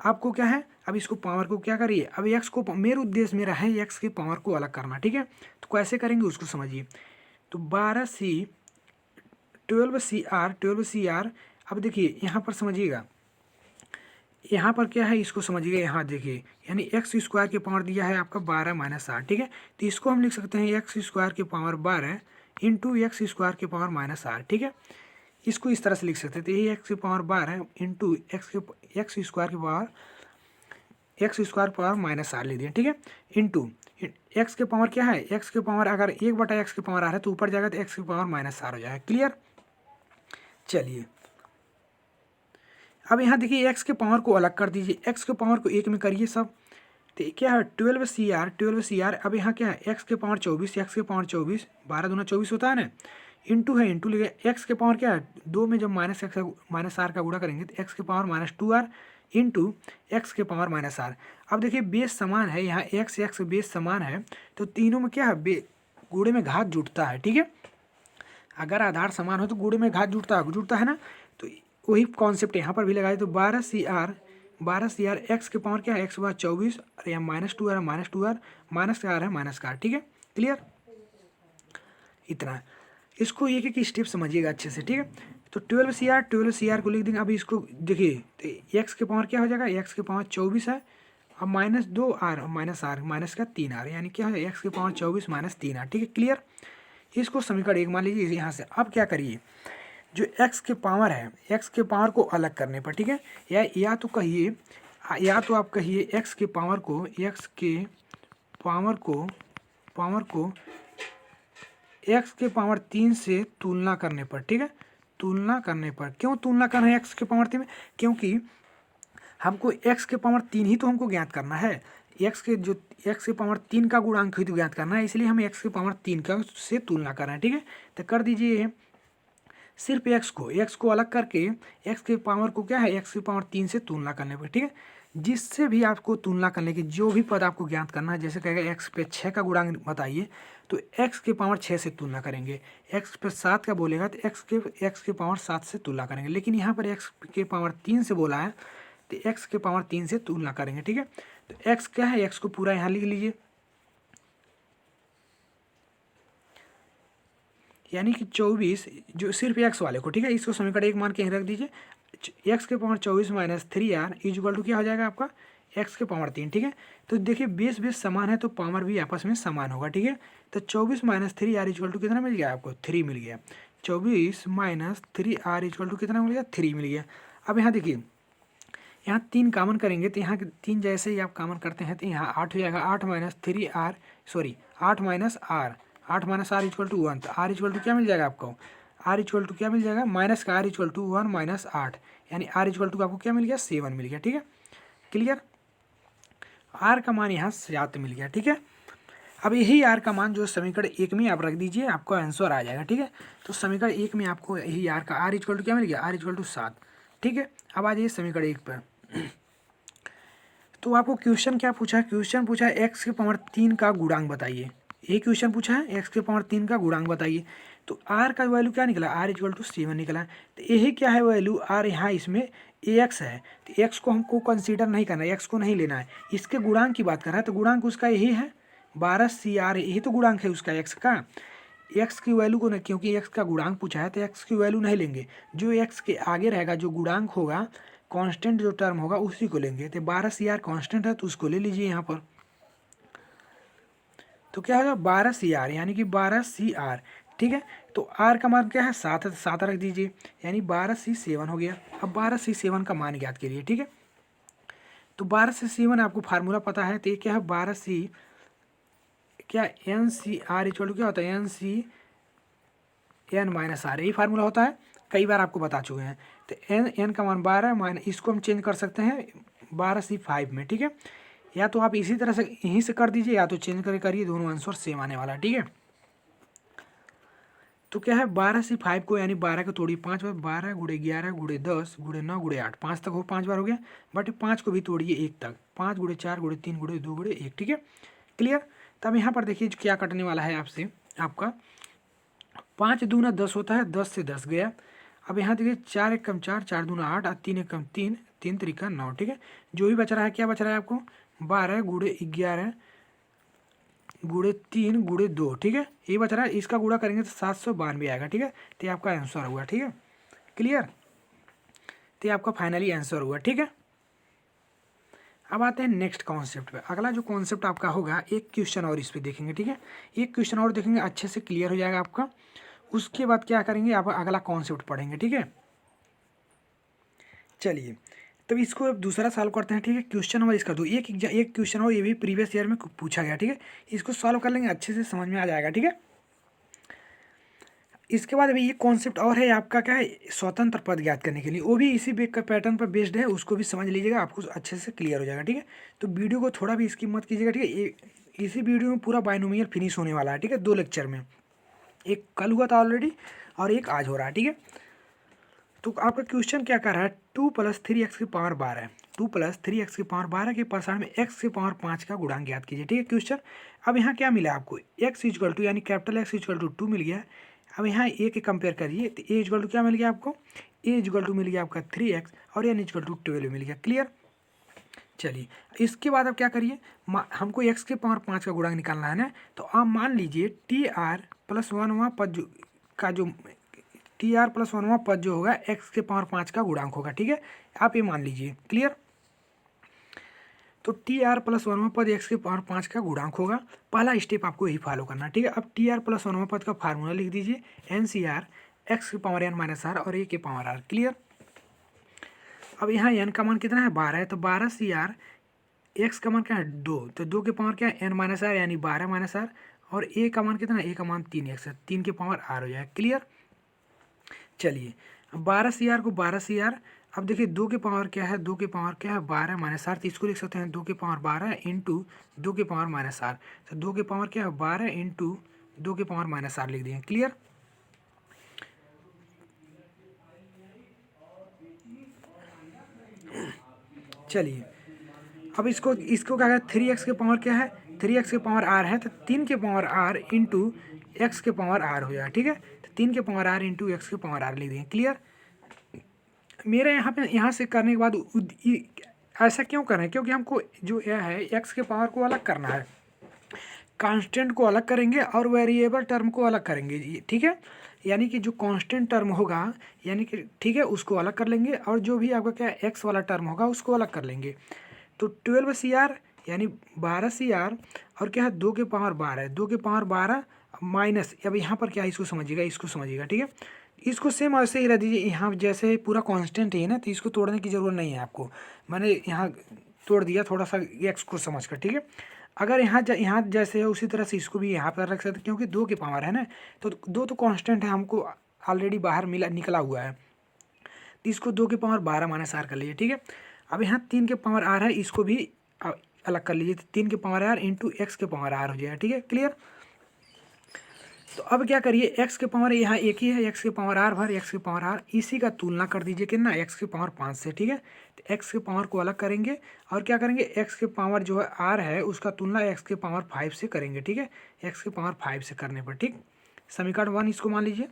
आपको क्या है, अब इसको पावर को क्या करिए, अब एक्स को, मेरे उद्देश्य मेरा है एक्स के पावर को अलग करना। ठीक है, तो कैसे करेंगे उसको समझिए। तो 12CR, अब देखिए यहाँ पर समझिएगा, यहाँ पर क्या है इसको समझिए, यहाँ देखिए, यानी एक्स स्क्वायर के पावर दिया है आपका 12 माइनस 8। ठीक है, तो इसको हम लिख सकते हैं एक्स स्क्वायर के पावर 12 इंटू एक्स स्क्वायर के पावर माइनस 8। ठीक है, इसको इस तरह से लिख सकते हैं, तो ये एक्स के पावर 12 इंटू एक्स स्क्वायर के power x square power minus r ले दिए, ठीक है, इंटू एक्स के पावर क्या है, एक्स के पावर अगर 1/x के पावर आर है तो ऊपर जाएगा तो एक्स के पावर माइनस आर हो जाएगा। क्लियर। चलिए अब यहाँ देखिए एक्स के पावर को अलग कर दीजिए, एक्स के पावर को एक में करिए सब, तो क्या है 12 CR। अब यहाँ क्या है एक्स के पावर 24, एक्स के पावर 24, 12 दूना 24 होता है ना, इंटू है, इंटू लिखे एक्स के पावर क्या है 2 में जब माइनस आर का गुणा करेंगे तो एक्स के पावर -2r इंटू एक्स के पावर माइनस आर। अब देखिए बेस समान है, यहाँ एक्स एक्स बेस समान है तो तीनों में क्या है गुणे में घात जुटता है, ठीक है। अगर आधार समान हो तो गुणे में घात जुटता है ना, तो वही कॉन्सेप्ट यहाँ पर भी लगाए तो 12 CR एक्स के पावर क्या है एक्स बार 24 और यहाँ -2r माइनस का आर है माइनस का आर, ठीक है। क्लियर। इतना इसको एक एक स्टेप समझिएगा अच्छे से, ठीक है। तो 12 CR को लिख देंगे। अभी इसको देखिए तो एक्स के पावर क्या हो जाएगा, एक्स के पावर 24 है, अब -2r माइनस का 3r, यानी क्या है एक्स के पावर 24 माइनस 3r, ठीक है। क्लियर। इसको समीकरण 1 मान लीजिए यहाँ से। अब क्या करिए, जो एक्स के पावर है एक्स के पावर को अलग करने पर, ठीक है, या तो कहिए, या तो आप कहिए एक्स के पावर को एक्स के पावर 3 से तुलना करने पर, ठीक है, तुलना करने पर। क्यों तुलना कर रहे हैं एक्स के पावर 3 में, क्योंकि हमको एक्स के पावर 3 ही तो हमको ज्ञात करना है, एक्स के पावर 3 का गुणांक ही तो ज्ञात करना है, इसलिए हम एक्स के पावर 3 का से तुलना कर रहे हैं, ठीक है। तो कर दीजिए सिर्फ एक्स को अलग करके एक्स के पावर को क्या है एक्स के पावर 3 से तुलना करने पर, ठीक है। जिससे भी आपको तुलना करने की जो भी पद आपको ज्ञात करना है, जैसे कहेगा एक्स पे 6 का गुणांक बताइए तो एक्स के पावर 6 से तुलना करेंगे, एक्स पे 7 का बोलेगा तो एक्स के पावर 7 से तुलना करेंगे, लेकिन यहाँ पर एक्स के पावर 3 से बोला है तो एक्स के पावर 3 से तुलना करेंगे, ठीक है। तो एक्स क्या है, एक्स को पूरा यहाँ लिख लीजिए, यानी कि 24 जो सिर्फ एक्स वाले को, ठीक है, इसको समीकरण 1 मान के रख दीजिए। एक्स के power 24 minus 3r equal to क्या हो जाएगा आपका एक्स के पावर 3, ठीक है। तो देखिए बेस समान है तो पावर भी आपस में समान होगा, ठीक है। तो 24 माइनस 3r इक्वल टू कितना मिल गया आपको, 3 मिल गया। 24 माइनस 3r इक्वल टू कितना मिल गया, 3 मिल गया। अब यहाँ देखिए यहाँ 3 कॉमन करेंगे तो यहाँ 3 जैसे ही आप कॉमन करते हैं तो यहाँ 8 हो जाएगा, 8 minus 3r sorry 8 minus r equal to 1, तो r इक्वल टू क्या मिल जाएगा आपको, r इक्वल टू क्या मिल जाएगा माइनस का r इक्वल टू 1 माइनस 8, यानी r इक्वल टू आपको क्या मिल गया 7 मिल गया, ठीक है। क्लियर। r का मान यहाँ 7 मिल गया, ठीक है। अब यही r का मान जो समीकरण 1 में आप रख दीजिए, आपको आंसर आ जाएगा, ठीक है। तो समीकरण 1 में आपको यही r इक्वल टू क्या मिल गया, r इक्वल टू 7, ठीक है। अब आ जाइए समीकरण 1 पर। तो आपको क्वेश्चन क्या पूछा है, क्वेश्चन पूछा है एक्स के पावर 3 का गुणांक बताइए, ये क्वेश्चन पूछा है एक्स के पावर 3 का गुणांक बताइए। तो r का वैल्यू क्या निकला, r इक्वल टू 7 निकला। तो यही क्या है वैल्यू r, यहाँ इसमें एक्स है तो एक्स को हमको कंसीडर नहीं करना है, एक्स को नहीं लेना है, इसके गुणांक की बात कर रहा है। तो गुणांक उसका यही है 12 CR, यही तो गुणांक है उसका एक्स का। एक्स की वैल्यू को नहीं, क्योंकि एक्स का गुणांक पूछा है तो एक्स की वैल्यू नहीं लेंगे, जो एक्स के आगे रहेगा जो गुणांक होगा कांस्टेंट जो टर्म होगा उसी को लेंगे। तो 12 CR कांस्टेंट है तो उसको ले लीजिए यहाँ पर। तो क्या होगा 12 CR यानी कि 12 CR, ठीक है। तो r का मान क्या है 7 है तो 7 रख दीजिए, यानी 12C7 हो गया। अब 12C7 का मान ज्ञात करिए, ठीक है। तो 12C7 आपको फार्मूला पता है, तो ये क्या है 12C क्या NCR इक्वल टू क्या होता है NCN माइनस R, यही फार्मूला होता है, कई बार आपको बता चुके हैं। तो n का मान 12 माइनस, इसको हम चेंज कर सकते हैं 12C5 में, ठीक है। या तो आप इसी तरह से यहीं से कर दीजिए या तो चेंज करिए, दोनों आंसर सेम आने वाला है, ठीक है। तो क्या है 12C5 को यानी 12 को तोड़िए 5 बार, 12 गुणे 11 गुणे 10 गुणे 9 गुणे 8, 5 तक हो 5 बार हो गया, बट 5 को भी तोड़िए 1 तक, 5 गुणे 4 गुणे 3 गुणे 2 गुणे 1, ठीक है। क्लियर। तब यहाँ पर देखिए क्या कटने वाला है आपसे, आपका 5 दूना 10 होता है, 10 से 10 गया। अब यहाँ देखिए 4 एक कम 4, 4 दूना 8 और 3 एक कम 3, 3 तरीका 9, ठीक है। जो भी बच रहा है क्या बच रहा है आपको 12 गुणे 11 गुणे 3 गुणे 2, ठीक है, ये बच रहा है। इसका गुणा करेंगे तो 792 आएगा, ठीक है। तो ये आपका आंसर हुआ, ठीक है। क्लियर। तो ये आपका फाइनली आंसर हुआ, ठीक है। अब आते हैं नेक्स्ट कॉन्सेप्ट पे। अगला जो कॉन्सेप्ट आपका होगा एक क्वेश्चन और इस पे देखेंगे, ठीक है। एक क्वेश्चन और देखेंगे, अच्छे से क्लियर हो जाएगा आपका। उसके बाद क्या करेंगे आप अगला कॉन्सेप्ट पढ़ेंगे, ठीक है। चलिए तो इसको अब दूसरा सॉल्व करते हैं, ठीक है। क्वेश्चन नंबर इसका दो, एक क्वेश्चन हो, ये भी प्रीवियस ईयर में पूछा गया, ठीक है। इसको सॉल्व कर लेंगे, अच्छे से समझ में आ जाएगा, ठीक है। इसके बाद अभी ये कॉन्सेप्ट और है आपका, क्या है, स्वतंत्र पद ज्ञात करने के लिए, वो भी इसी बेक का पैटर्न पर बेस्ड है, उसको भी समझ लीजिएगा, आपको अच्छे से क्लियर हो जाएगा, ठीक है। तो वीडियो को थोड़ा भी स्किप मत कीजिएगा, ठीक है। इसी वीडियो में पूरा बाइनोमियल फिनिश होने वाला है, ठीक है, 2 लेक्चर में। एक कल हुआ था ऑलरेडी और एक आज हो रहा है, ठीक है। तो आपका क्वेश्चन क्या कर रहा है, 2 + 3x की पावर 12, 2 + 3x की पावर 12 के प्रसारण में x की पावर 5 का गुणांक ज्ञात कीजिए, ठीक है क्वेश्चन। अब यहाँ क्या मिला आपको, x = यानी कैपिटल X = 2 मिल गया। अब यहाँ ए के कंपेयर करिए तो a = क्या मिल गया आपको, a = मिल गया आपका 3x और n = 12 मिल गया, क्लियर। चलिए इसके बाद अब क्या करिए, हमको x के पावर 5 का गुणांक निकालना है ना। तो आप मान लीजिए TR + 1वां पद जो TR + 1वां पद जो होगा x के पावर 5 का गुणांक होगा, ठीक है। आप ये मान लीजिए, क्लियर। तो TR + 1वां पद x के पावर 5 का गुणांक होगा। पहला स्टेप आपको यही फॉलो करना है, ठीक है। अब TR + 1वां पद का फार्मूला लिख दीजिए, NCR x की पावर n - r और a की पावर r, क्लियर। अब यहाँ n का मान कितना है, 12 है, तो 12CR, x का मान क्या है 2, तो 2 के पावर क्या है n - r यानी 12 - r, और a का मान कितना है, a का मान 3x है, 3 के पावर r हो जाएगा, क्लियर। चलिए 12CR को 12CR, अब देखिए 2 के पावर क्या है, 2 के पावर क्या है 12 - r, तो इसको लिख सकते हैं 2 के पावर 12 इंटू 2 के पावर -r, तो 2 के पावर क्या है 12 इंटू 2 के पावर -r लिख दिए, क्लियर। चलिए अब इसको क्या है, 3x के पावर क्या है, 3x के पावर r है, तो 3 के पावर r इंटू x के पावर r हो जाएगा, ठीक है। तो 3 के पावर r इंटू x के पावर r लिख दिए, क्लियर। मेरे यहाँ से करने के बाद ऐसा क्यों कर रहे हैं, क्योंकि हमको जो यह है x के पावर को अलग करना है, कांस्टेंट को अलग करेंगे और वेरिएबल टर्म को अलग करेंगे, ठीक है। यानी कि जो कांस्टेंट टर्म होगा, यानी कि ठीक है, उसको अलग कर लेंगे, और जो भी आपका क्या x वाला टर्म होगा उसको अलग कर लेंगे। तो 12CR यानी 12CR और क्या है 2 के पावर 12, 2 के पावर 12 माइनस, अब यहाँ पर क्या है इसको समझिएगा, ठीक है। इसको सेम ऐसे ही रह दीजिए, यहाँ जैसे पूरा कांस्टेंट है ना, तो इसको तोड़ने की ज़रूरत नहीं है आपको, मैंने यहाँ तोड़ दिया थोड़ा सा x को समझ कर, ठीक है। अगर यहाँ जैसे है उसी तरह से इसको भी यहाँ पर रख सकते, क्योंकि 2 के पावर है ना, तो 2 तो कांस्टेंट है, हमको ऑलरेडी बाहर निकला हुआ है, तो इसको 2 के पावर 12 - r कर लीजिए, ठीक है। अब यहाँ 3 के पावर r है, इसको भी अलग कर लीजिए, तो 3 के पावर r इंटू x के पावर r हो जाएगा, ठीक है, क्लियर। तो अब क्या करिए, x के पावर यहाँ एक ही है, x के पावर r भर x के पावर r, इसी का तुलना कर दीजिए कितना, x के पावर 5 से, ठीक है। तो x के पावर को अलग करेंगे और क्या करेंगे, x के पावर जो है r है उसका तुलना x के पावर 5 से करेंगे, ठीक है। x के पावर 5 से करने पर, ठीक, समीकरण 1 इसको मान लीजिए।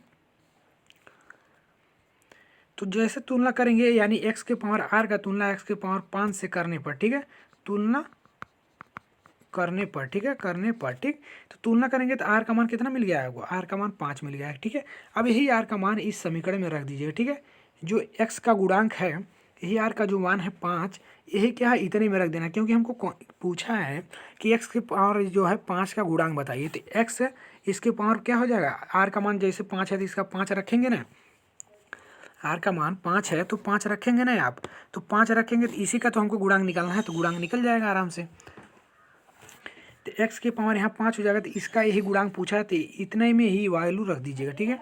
तो जैसे तुलना करेंगे, यानी x के पावर r का तुलना x के पावर 5 से करने पर, ठीक है, तुलना करने पर, ठीक है, करने पर, ठीक। तो तुलना करेंगे तो r का मान कितना मिल गया है, वो r का मान 5 मिल गया है, ठीक है। अब यही r का मान इस समीकरण में रख दीजिएगा, ठीक है। जो x का गुणांक है, यही r का जो मान है 5, यही क्या है इतने में रख देना, क्योंकि हमको पूछा है कि x के पावर जो है 5 का गुणांक बताइए, तो x इसके पावर क्या हो जाएगा, r का मान जैसे 5 है तो इसका 5 रखेंगे ना, r का मान 5 है तो 5 रखेंगे ना आप, तो 5 रखेंगे तो इसी का तो हमको गुणांक निकालना है, तो गुणांक निकल जाएगा आराम से। तो x के पावर यहाँ 5 हो जाएगा, तो इसका यही गुणांक पूछा है, तो इतने में ही वैल्यू रख दीजिएगा, ठीक है,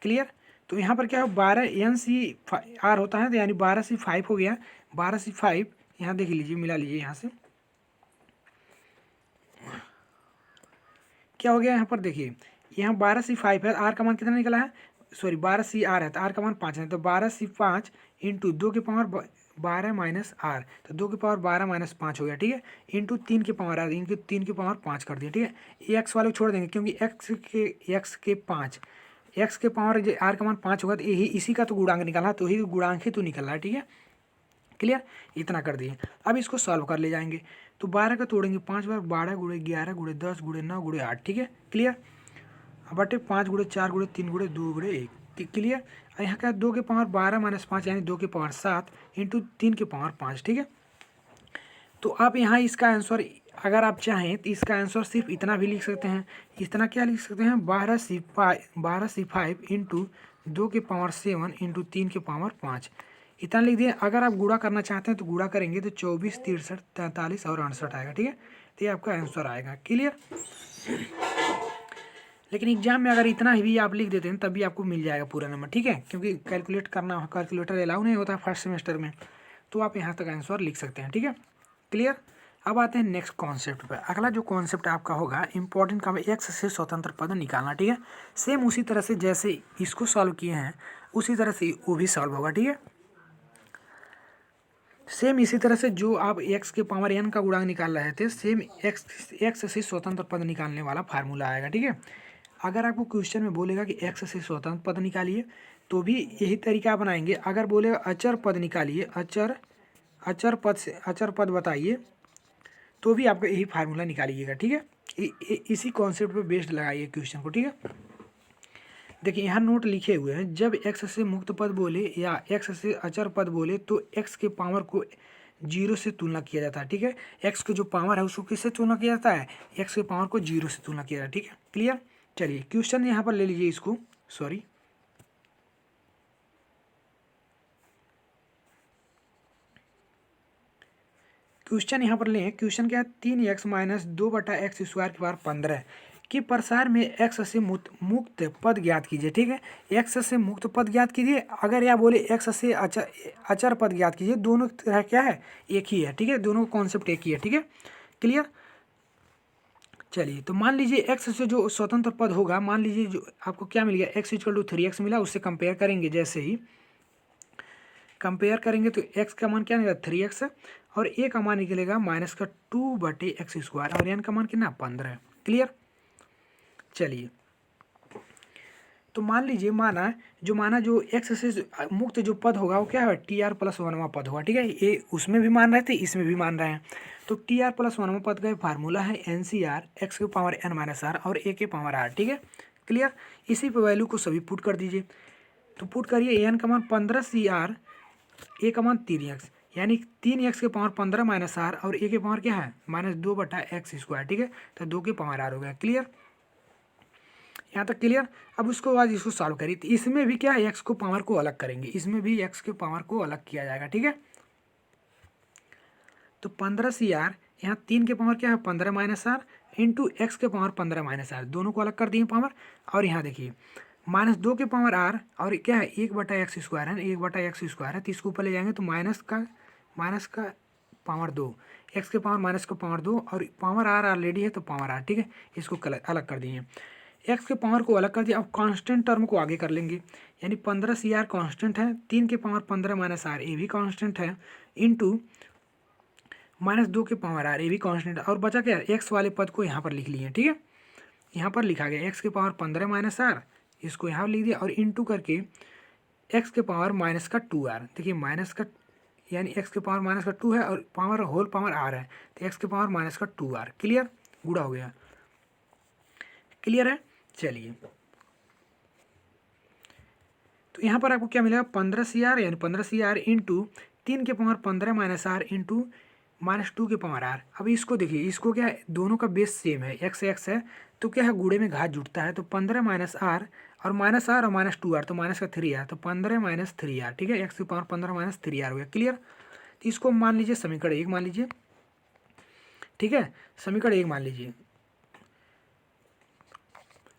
क्लियर। तो यहाँ पर क्या है 12NCR होता है, तो यानी 12C5 हो गया, 12C5 यहाँ देख लीजिए, मिला लीजिए, यहाँ से क्या हो गया, यहाँ पर देखिए, यहाँ 12C5 है, r का मान कितना निकला है, सॉरी 12CR है, तो r का मान 5 है, तो 12C5 इंटू 2 के पावर 12 माइनस r, तो 2 के पावर 12 - 5 हो गया, ठीक है, इंटू 3 के पावर r, इंटू 3 के पावर 5 कर दिया, ठीक है। ये x वाले छोड़ देंगे, क्योंकि x के पावर r का मान 5 होगा, तो यही इसी का तो गुणांक निकालना, तो यही गुणांक ही तो निकल रहा है, ठीक है, क्लियर। इतना कर दिए, अब इसको सॉल्व कर ले जाएंगे, तो 12 का तोड़ेंगे 5 बार, 12 × 11 × 10 × 9 × 8, ठीक है, क्लियर। अब बटे 5 × 4 × 3 × 2 × 1, क्लियर। यहाँ का 2 के पावर 12 - 5 यानी 2 के पावर 7 इंटू 3 के पावर 5, ठीक है। तो आप यहाँ इसका आंसर अगर आप चाहें तो इसका आंसर सिर्फ इतना भी लिख सकते हैं, इतना क्या लिख सकते हैं, 12C5 इंटू 2 के पावर 7 इंटू 3 के पावर 5 इतना लिख दिए। अगर आप गुणा करना चाहते हैं तो गुणा करेंगे तो 24, 63, 43 और 68 आएगा। ठीक है, तो ये आपका आंसर आएगा। क्लियर। लेकिन एग्जाम में अगर इतना ही भी आप लिख देते हैं तब भी आपको मिल जाएगा पूरा नंबर। ठीक है, क्योंकि कैलकुलेटर अलाउ नहीं होता फर्स्ट सेमेस्टर में, तो आप यहाँ तक आंसर लिख सकते हैं। ठीक है, क्लियर। अब आते हैं नेक्स्ट कॉन्सेप्ट पर। अगला जो कॉन्सेप्ट आपका होगा इंपॉर्टेंट का एक्स से स्वतंत्र पद निकालना। ठीक है, सेम उसी तरह से जैसे इसको सॉल्व किए हैं उसी तरह से वो भी सॉल्व होगा। ठीक है, सेम इसी तरह से जो आप x के पावर n का गुणांक निकाल रहे थे, सेम x से स्वतंत्र पद निकालने वाला फार्मूला आएगा। ठीक है, अगर आपको क्वेश्चन में बोलेगा कि x से स्वतंत्र पद निकालिए तो भी यही तरीका बनाएंगे। अगर बोलेगा अचर पद निकालिए, अचर पद बताइए, तो भी आपको यही फार्मूला निकालिएगा। ठीक है, इसी कॉन्सेप्ट पे बेस्ड लगाइए क्वेश्चन को। ठीक है, देखिए यहाँ नोट लिखे हुए हैं, जब x से मुक्त पद बोले या x से अचर पद बोले तो x के पावर को 0 से तुलना किया जाता है। ठीक है, x के जो पावर है उसको किससे तुलना किया जाता है, x के पावर को 0 से तुलना किया जाता है। ठीक है, क्लियर। चलिए क्वेश्चन यहाँ पर ले लीजिए इसको, सॉरी क्वेश्चन यहाँ पर लें। क्वेश्चन क्या है, 3x माइनस 2/x स्क्वायर की पावर 15 कि प्रसार में x से मुक्त पद ज्ञात कीजिए। ठीक है, x से मुक्त पद ज्ञात कीजिए। अगर यह बोले x से अचर पद ज्ञात कीजिए, दोनों तरह क्या है, एक ही है। ठीक है, दोनों का कॉन्सेप्ट एक ही है। ठीक है, क्लियर। चलिए तो मान लीजिए x से जो स्वतंत्र पद होगा, मान लीजिए जो आपको क्या मिल गया, x = 3x मिला, उससे कंपेयर करेंगे। जैसे ही कंपेयर करेंगे तो x का मान क्या निकलेगा, 3x, और a का मान निकलेगा -2/x², और n का मान कितना, 15। क्लियर। चलिए तो मान लीजिए माना जो x से मुक्त जो पद होगा वो क्या है, TR+1वां पद होगा। ठीक है, ये उसमें भी मान रहे थे, इसमें भी मान रहे हैं। तो TR+1वां पद का फार्मूला है NCR, x के पावर n-r और a के पावर r। ठीक है, क्लियर। इसी पे वैल्यू को सभी पुट कर दीजिए। तो पुट करिए, n का मान 15CR, a का मान 3x, यानी 3x के पावर 15 -r और a के पावर क्या है, -2/x²। ठीक है, तो 2 के पावर r हो गया। क्लियर, यहाँ तक क्लियर। अब उसको बाद इसको सॉल्व करिए, तो इसमें भी क्या है, x को पावर को अलग करेंगे, इसमें भी x के पावर को अलग किया जाएगा। ठीक है, तो 15CR, यहाँ 3 के पावर क्या है, 15 -r इंटू x के पावर 15 -r, दोनों को अलग कर दिए पावर। और यहाँ देखिए -2 के पावर r और क्या है, 1/x² है, 1/x² है, तो इसको ऊपर ले जाएंगे तो माइनस का पावर 2, x के पावर माइनस का पावर 2 और पावर r ऑलरेडी है तो पावर r। ठीक है, इसको अलग कर दिए, x के पावर को अलग कर दिया। अब कांस्टेंट टर्म को आगे कर लेंगे, यानी 15CR कांस्टेंट है, 3 के पावर 15 -r ये भी कांस्टेंट है, इंटू -2 के पावर r ये भी कांस्टेंट है, और बचा क्या, x वाले पद को यहाँ पर लिख लिए। ठीक है, यहाँ पर लिखा गया x के पावर 15 -r, इसको यहाँ लिख दिया, और इंटू करके x के पावर -2r। देखिए माइनस का यानी x के पावर -2 है और पावर होल पावर r है, तो x के पावर -2r। क्लियर, गुड़ा हो गया। क्लियर है। चलिए तो यहाँ पर आपको क्या मिलेगा, 15CR, यानी 15CR इंटू 3 के पावर 15 -r इंटू -2 के पावर r। अब इसको देखिए, इसको क्या है, दोनों का बेस सेम है, x है, तो क्या है, गुड़े में घात जुटता है, तो 15 -r और -r और -2r, तो माइनस का 3r, तो 15 - 3r। ठीक है, x की पावर 15 - 3r हो गया। क्लियर, तो इसको मान लीजिए समीकरण 1 मान लीजिए। ठीक है, समीकरण 1 मान लीजिए।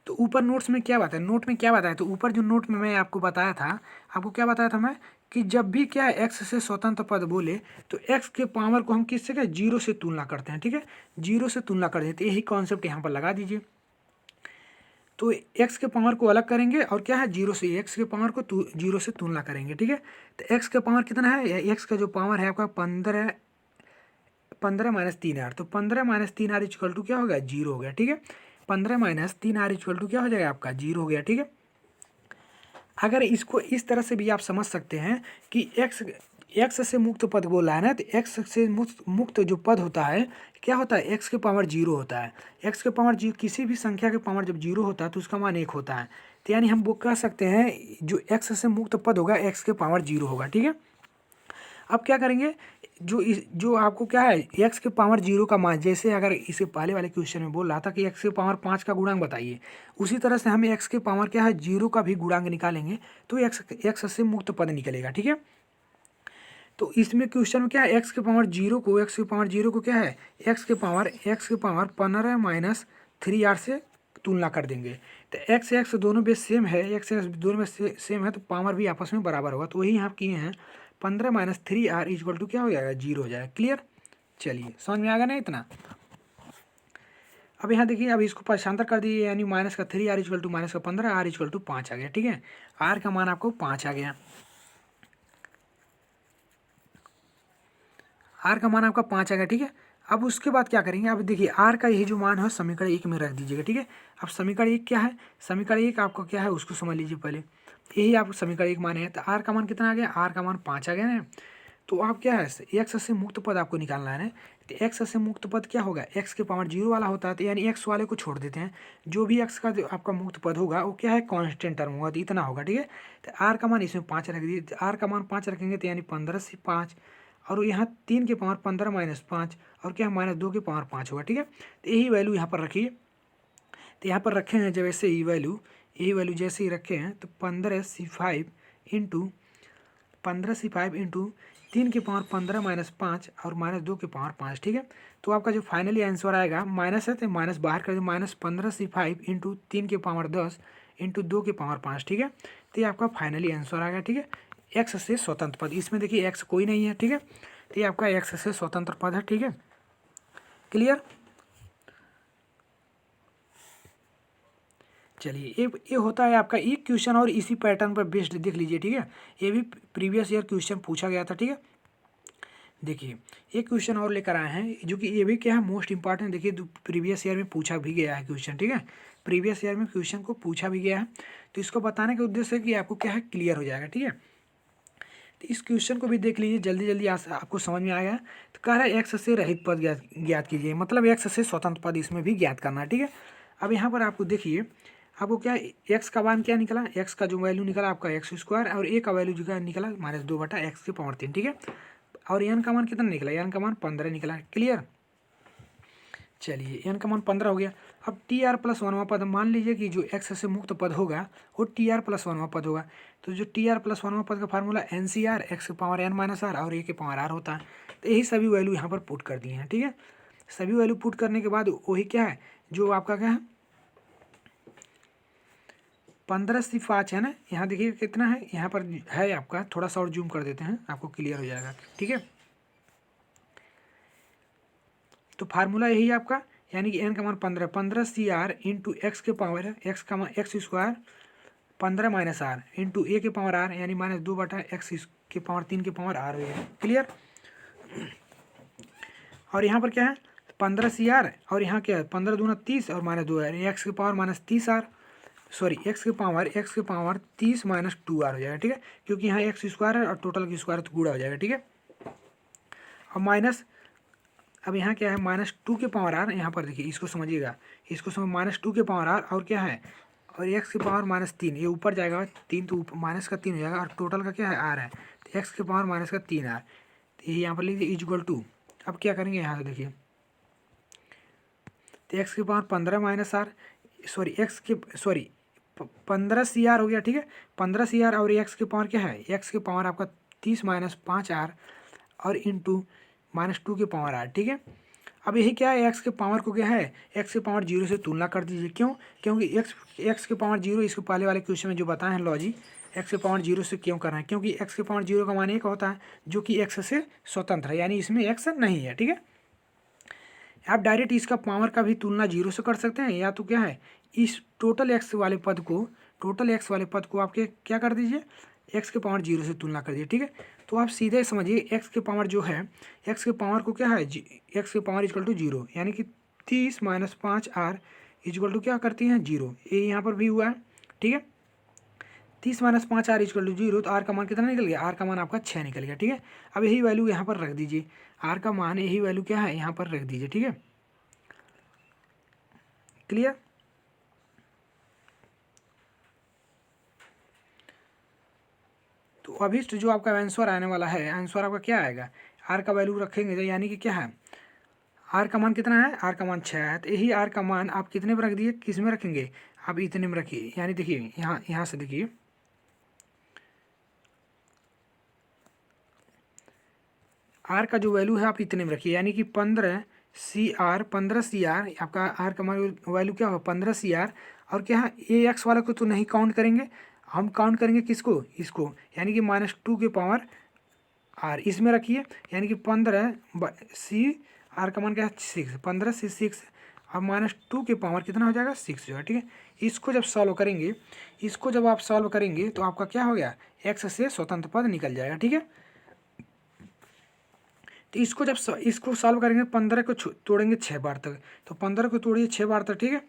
तो ऊपर नोट्स में क्या बताया, नोट में क्या बताया, तो ऊपर जो नोट में मैं आपको बताया था, आपको क्या बताया था मैं, कि जब भी क्या है x से स्वतंत्र पद बोले तो x के पावर को हम किससे क्या, 0 से तुलना करते हैं। ठीक है, 0 से तुलना कर देते, यही कॉन्सेप्ट यहाँ पर लगा दीजिए। तो x के पावर को अलग करेंगे और क्या है, 0 से, x के पावर को 0 से तुलना करेंगे। ठीक है, तो x का पावर कितना है, x का जो पावर है आपका 15 -3r, तो 15 - 3r इक्वल टू क्या हो गया, 0 हो गया। ठीक है, 15 - 3r इक्वल टू क्या हो जाएगा आपका, 0 हो गया। ठीक है, अगर इसको इस तरह से भी आप समझ सकते हैं कि x से मुक्त पद बोला है ना, तो x से मुक्त जो पद होता है क्या होता है, x के पावर 0 होता है। x के पावर 0, किसी भी संख्या के पावर जब 0 होता है तो उसका मान 1 होता है। तो यानी हम वो कह सकते हैं जो x से मुक्त पद होगा x के पावर 0 होगा। ठीक है, अब क्या करेंगे, जो आपको क्या है एक्स के पावर जीरो का मान, जैसे अगर इसे पहले वाले क्वेश्चन में बोल रहा था कि एक्स के पावर 5 का गुणांक बताइए, उसी तरह से हम एक्स के पावर क्या है जीरो का भी गुणांक निकालेंगे तो एक्स से मुक्त पद निकलेगा। ठीक है, तो इसमें क्वेश्चन में क्या है एक्स के पावर जीरो को क्या है एक्स के पावर 15 माइनस 3r से तुलना कर देंगे। तो एक्स दोनों बेस सेम है, एक्स दोनों में सेम है तो पावर भी आपस में बराबर होगा, तो वही यहाँ किए हैं 15 माइनस 3r इक्वल टू क्या हो जाएगा जीरो हो जाएगा। क्लियर, चलिए समझ में आ गया ना इतना। अब यहाँ देखिए, अब इसको पक्षांतर कर दिए, यानी माइनस का 3r इक्वल टू माइनस का 15 r इक्वल टू 5 आ गया। ठीक है, r का मान आपको 5 आ गया, आर का मान आपका 5 आ गया। ठीक है, अब उसके बाद क्या करेंगे, अब देखिए आर का यही जो मान है समीकरण 1 में रख दीजिएगा। ठीक है, अब समीकरण 1 क्या है, समीकरण 1 आपका क्या है उसको समझ लीजिए पहले, यही आपको समीकरण 1 मान है। तो आर का मान कितना आ गया, आर का मान 5 आ गया ना। तो आप क्या है एक्स से मुक्त पद आपको निकालना है ना। तो एक्स से मुक्त पद क्या होगा, एक्स के पावर जीरो वाला होता है, तो यानी एक्स वाले को छोड़ देते हैं, जो भी एक्स का जो आपका मुक्त पद होगा वो क्या है कांस्टेंट टर्म होगा, तो इतना होगा। ठीक है, तो आर का मान इसमें 5 रख दिए, आर का मान 5 रखेंगे तो यानी 15 से 5, और यहाँ 3 के पावर 15 माइनस 5 और क्या माइनस 2 के पावर 5 होगा। ठीक है, तो यही वैल्यू यहाँ पर रखिए। तो यहाँ पर रखे हैं जब ऐसे यही वैल्यू जैसे ही रखे हैं तो 15 से 5 इंटू 3 के पावर 15 माइनस 5 और माइनस 2 के पावर 5। ठीक है, तो आपका जो फाइनली आंसर आएगा माइनस है तो माइनस बाहर कर दो, माइनस 15 से 5 इंटू 3 के पावर 10 इंटू 2 के पावर 5। ठीक है, तो ये आपका फाइनली आंसर आएगा। ठीक है, एक्स से स्वतंत्र पद, इसमें देखिए एक्स कोई नहीं है। ठीक है, तो ये आपका एक्स से स्वतंत्र पद है। ठीक है, क्लियर। चलिए ये होता है आपका एक क्वेश्चन, और इसी पैटर्न पर बेस्ड देख लीजिए। ठीक है, ये भी प्रीवियस ईयर क्वेश्चन पूछा गया था। ठीक है, देखिए एक क्वेश्चन और लेकर आए हैं जो कि ये भी क्या है मोस्ट इंपॉर्टेंट, देखिए प्रीवियस ईयर में पूछा भी गया है क्वेश्चन। ठीक है, प्रीवियस ईयर में क्वेश्चन को पूछा भी गया है, तो इसको बताने के उद्देश्य है कि आपको क्या है क्लियर हो जाएगा। ठीक है, तो इस क्वेश्चन को भी देख लीजिए, जल्दी जल्दी आपको समझ में आएगा। तो कह रहा है एक्स से रहित पद ज्ञात कीजिए, मतलब एक्स से स्वतंत्र पद इसमें भी ज्ञात करना है। ठीक है, अब यहाँ पर आपको देखिए, आपको क्या एक्स का मान क्या निकला, एक्स का जो वैल्यू निकला आपका एक्स स्क्वायर, और ए का वैल्यू जो निकला माइनस 2/x के पावर 3। ठीक है, और एन का मान कितना निकला, एन का मान 15 निकला। क्लियर, चलिए एन का मान 15 हो गया। अब टी आर प्लस वनवा पद, मान लीजिए कि जो एक्स से मुक्त पद होगा वो टी आर प्लस वनवा पद होगा, तो जो टी आर प्लस वनवा पद का formula n c r x के पावर एन माइनस आर और ए के पावर आर होता है। तो यही सभी वैल्यू यहाँ पर पुट कर दिए हैं। ठीक है, सभी वैल्यू पुट करने के बाद वही क्या है जो आपका क्या है 15 से 5 है ना, यहाँ देखिए कितना है, यहाँ पर है आपका, थोड़ा सा और जूम कर देते हैं आपको क्लियर हो जाएगा। ठीक है, तो फार्मूला यही आपका, यानी कि एन का मान 15 सी आर इंटू एक्स के पावर है, एक्स का मान X square 15 minus R into A के पावर आर, यानी माइनस 2/x के पावर 3 के पावर आर है। क्लियर, और यहाँ पर क्या है 15 सी आर, और यहाँ क्या है 15 दूना 30 और माइनस 2 आर, एक्स के power minus 30 r, sorry x के पावर 30 माइनस 2 आर हो जाएगा। ठीक है, क्योंकि यहाँ एक्स स्क्वायर है और टोटल की स्क्वायर तो गुणा हो जाएगा। ठीक है, अब माइनस, अब यहाँ क्या है माइनस 2 के पावर आर, यहाँ पर देखिए इसको समझिएगा, इसको समझ माइनस 2 के पावर आर और क्या है और एक्स के पावर माइनस 3, ये ऊपर जाएगा 3 तो माइनस का 3 हो जाएगा, और टोटल का क्या है आर है, तो एक्स के पावर माइनस का 3 आर, तो ये यहाँ पर लीजिए इक्वल टू, अब क्या करेंगे यहाँ से देखिए, तो एक्स के पावर 15 माइनस आर, सॉरी 15 सी आर हो गया। ठीक है, 15 सी आर और एक्स के पावर क्या है, एक्स के पावर आपका 30 माइनस 5 आर और इंटू माइनस 2 के पावर आर। ठीक है, अब यही क्या है एक्स के पावर को क्या है एक्स के पावर 0 से तुलना कर दीजिए, क्यों, क्योंकि एक्स के पावर 0 इसको पहले वाले क्वेश्चन में जो बताए हैं लॉजिक, एक्स के पावर 0 से क्यों करना है, क्योंकि एक्स के पावर 0 का मान एक होता है जो कि एक्स से स्वतंत्र है, यानी इसमें एक्स नहीं है। ठीक है, आप डायरेक्ट इसका पावर का भी तुलना 0 से कर सकते हैं, या तो क्या है इस टोटल एक्स वाले पद को आप क्या कर दीजिए एक्स के पावर 0 से तुलना कर दीजिए। ठीक है, तो आप सीधे समझिए एक्स के पावर जो है एक्स के पावर को क्या है एक्स के पावर इक्वल टू 0, यानी कि 30 माइनस 5 आर इक्वल टू क्या करती हैं 0, ये यहाँ पर भी हुआ है। ठीक है, 30 माइनस 5 आर इक्वल टू 0, तो आर का मान कितना निकल गया, आर का मान आपका 6 निकल गया। ठीक है, अब यही वैल्यू यहाँ पर रख दीजिए, आर का मान यही वैल्यू क्या है यहाँ पर रख दीजिए। ठीक है, क्लियर, तो अभी जो आपका आंसर आने वाला है, आंसर आपका क्या आएगा, आर का वैल्यू रखेंगे तो यानी कि क्या है, आर का मान कितना है, आर का मान 6 है। तो यही आर का मान आप कितने में रख दिए, किस में रखेंगे, आप इतने में रखिए। यानी देखिए यहाँ से देखिए आर का जो वैल्यू है आप इतने में रखिए, यानी कि 15 CR आपका आर का वैल्यू क्या होगा 15 CR। और क्या है ए एक्स वाला को तो नहीं काउंट करेंगे, हम काउंट करेंगे किसको, इसको, यानी कि -2 के पावर आर इसमें रखिए। यानी कि 15 CR का मान क्या है 6, 15 से 6 अब -2 के पावर कितना हो जाएगा 6 जो है, ठीक है। इसको जब सॉल्व करेंगे, इसको जब आप सॉल्व करेंगे तो आपका क्या हो गया, एक्स से स्वतंत्र पद निकल जाएगा, ठीक है। तो इसको जब इसको सॉल्व करेंगे 15 को तोड़ेंगे 6 बार तक, तो 15 को तोड़िए 6 बार तक, ठीक है।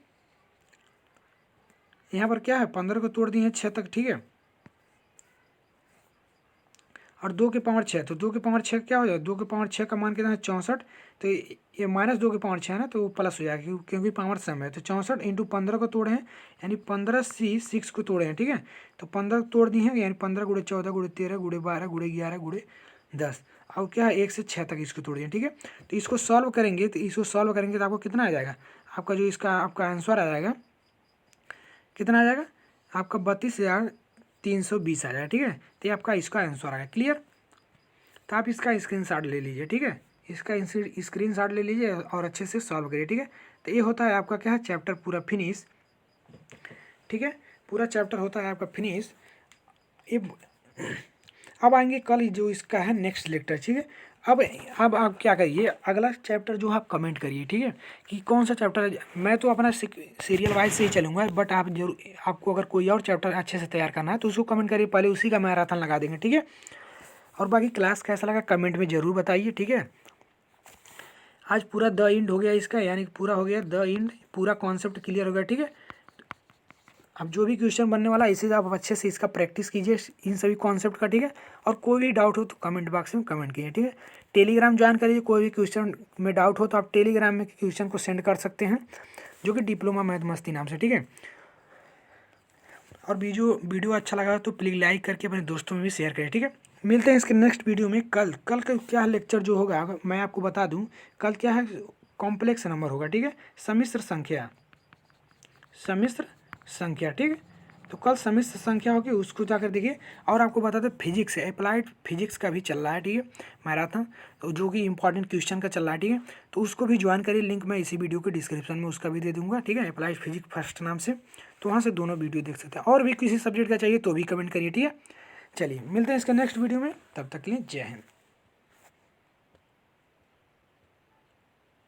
यहाँ पर क्या है 15 को तोड़ दिए 6 तक, ठीक है। और 2 के पावर 6, तो 2 के पावर 6 क्या हो जाएगा, 2 के पावर 6 का मान कितना है 64। तो ये -2 के पावर 6 है ना, तो वो प्लस हो जाएगा क्योंकि पावर सम है। तो 64 × 15 को तोड़े हैं, यानी 15C6 को तोड़े हैं, ठीक है। तो 15 तोड़ दिए हैं, यानी 15 × 14 × 13 × 12 × 11 × 10। अब क्या है 1 से 6 तक इसको तोड़िए, ठीक है। तो इसको सॉल्व करेंगे, तो आपको कितना आ जाएगा, आपका जो इसका आपका आंसर आ जाएगा कितना आ जाएगा, आपका 32,320 आ जाएगा, ठीक है। तो ये आपका इसका आंसर आएगा, क्लियर। तो आप इसका स्क्रीनशॉट ले लीजिए, ठीक है। इसका स्क्रीनशॉट ले लीजिए और अच्छे से सॉल्व करिए, ठीक है। तो ये होता है आपका क्या है चैप्टर पूरा फिनिश, ठीक है। पूरा चैप्टर होता है आपका फिनिश। ये अब आएंगे कल जो इसका है नेक्स्ट लेक्चर, ठीक है। अब आप क्या करिए, अगला चैप्टर जो आप कमेंट करिए, ठीक है, कि कौन सा चैप्टर है। मैं तो अपना सीरियल वाइज से ही चलूँगा, बट आप जरूर, आपको अगर कोई और चैप्टर अच्छे से तैयार करना है तो उसको कमेंट करिए, पहले उसी का मैराथन लगा देंगे, ठीक है। और बाकी क्लास कैसा लगा कमेंट में ज़रूर बताइए, ठीक है। आज पूरा द इंड हो गया इसका, यानी पूरा हो गया द इंड, पूरा कॉन्सेप्ट क्लियर हो गया, ठीक है। अब जो भी क्वेश्चन बनने वाला है इसे आप अच्छे से इसका प्रैक्टिस कीजिए इन सभी कॉन्सेप्ट का, ठीक है। और कोई भी डाउट हो तो कमेंट बॉक्स में कमेंट कीजिए, ठीक है। टेलीग्राम ज्वाइन करिए, कोई भी क्वेश्चन में डाउट हो तो आप टेलीग्राम में क्वेश्चन को सेंड कर सकते हैं, जो कि डिप्लोमा मैथ मस्ती नाम से, ठीक है। और वीडियो अच्छा लगा तो प्लीज़ लाइक करके अपने दोस्तों में भी शेयर करें, ठीक है। मिलते हैं इसके नेक्स्ट वीडियो में। कल का क्या लेक्चर जो होगा मैं आपको बता दूं, कल क्या है कॉम्प्लेक्स नंबर होगा, ठीक है। सम्मिश्र संख्या, ठीक है। तो कल सम्मिश्र संख्या होगी, उसको जाकर देखिए। और आपको बता दें फिजिक्स है, अप्लाइड फिजिक्स का भी चल रहा है, ठीक है, मैराथन, तो जो कि इंपॉर्टेंट क्वेश्चन का चल रहा है, ठीक है। तो उसको भी ज्वाइन करिए, लिंक मैं इसी वीडियो के डिस्क्रिप्शन में उसका भी दे दूंगा, ठीक है, अप्लाइड फिजिक्स फर्स्ट नाम से। तो वहाँ से दोनों वीडियो देख सकते हैं। और भी किसी सब्जेक्ट का चाहिए तो भी कमेंट करिए, ठीक है। चलिए मिलते हैं इसका नेक्स्ट वीडियो में, तब तक के लिए जय हिंद।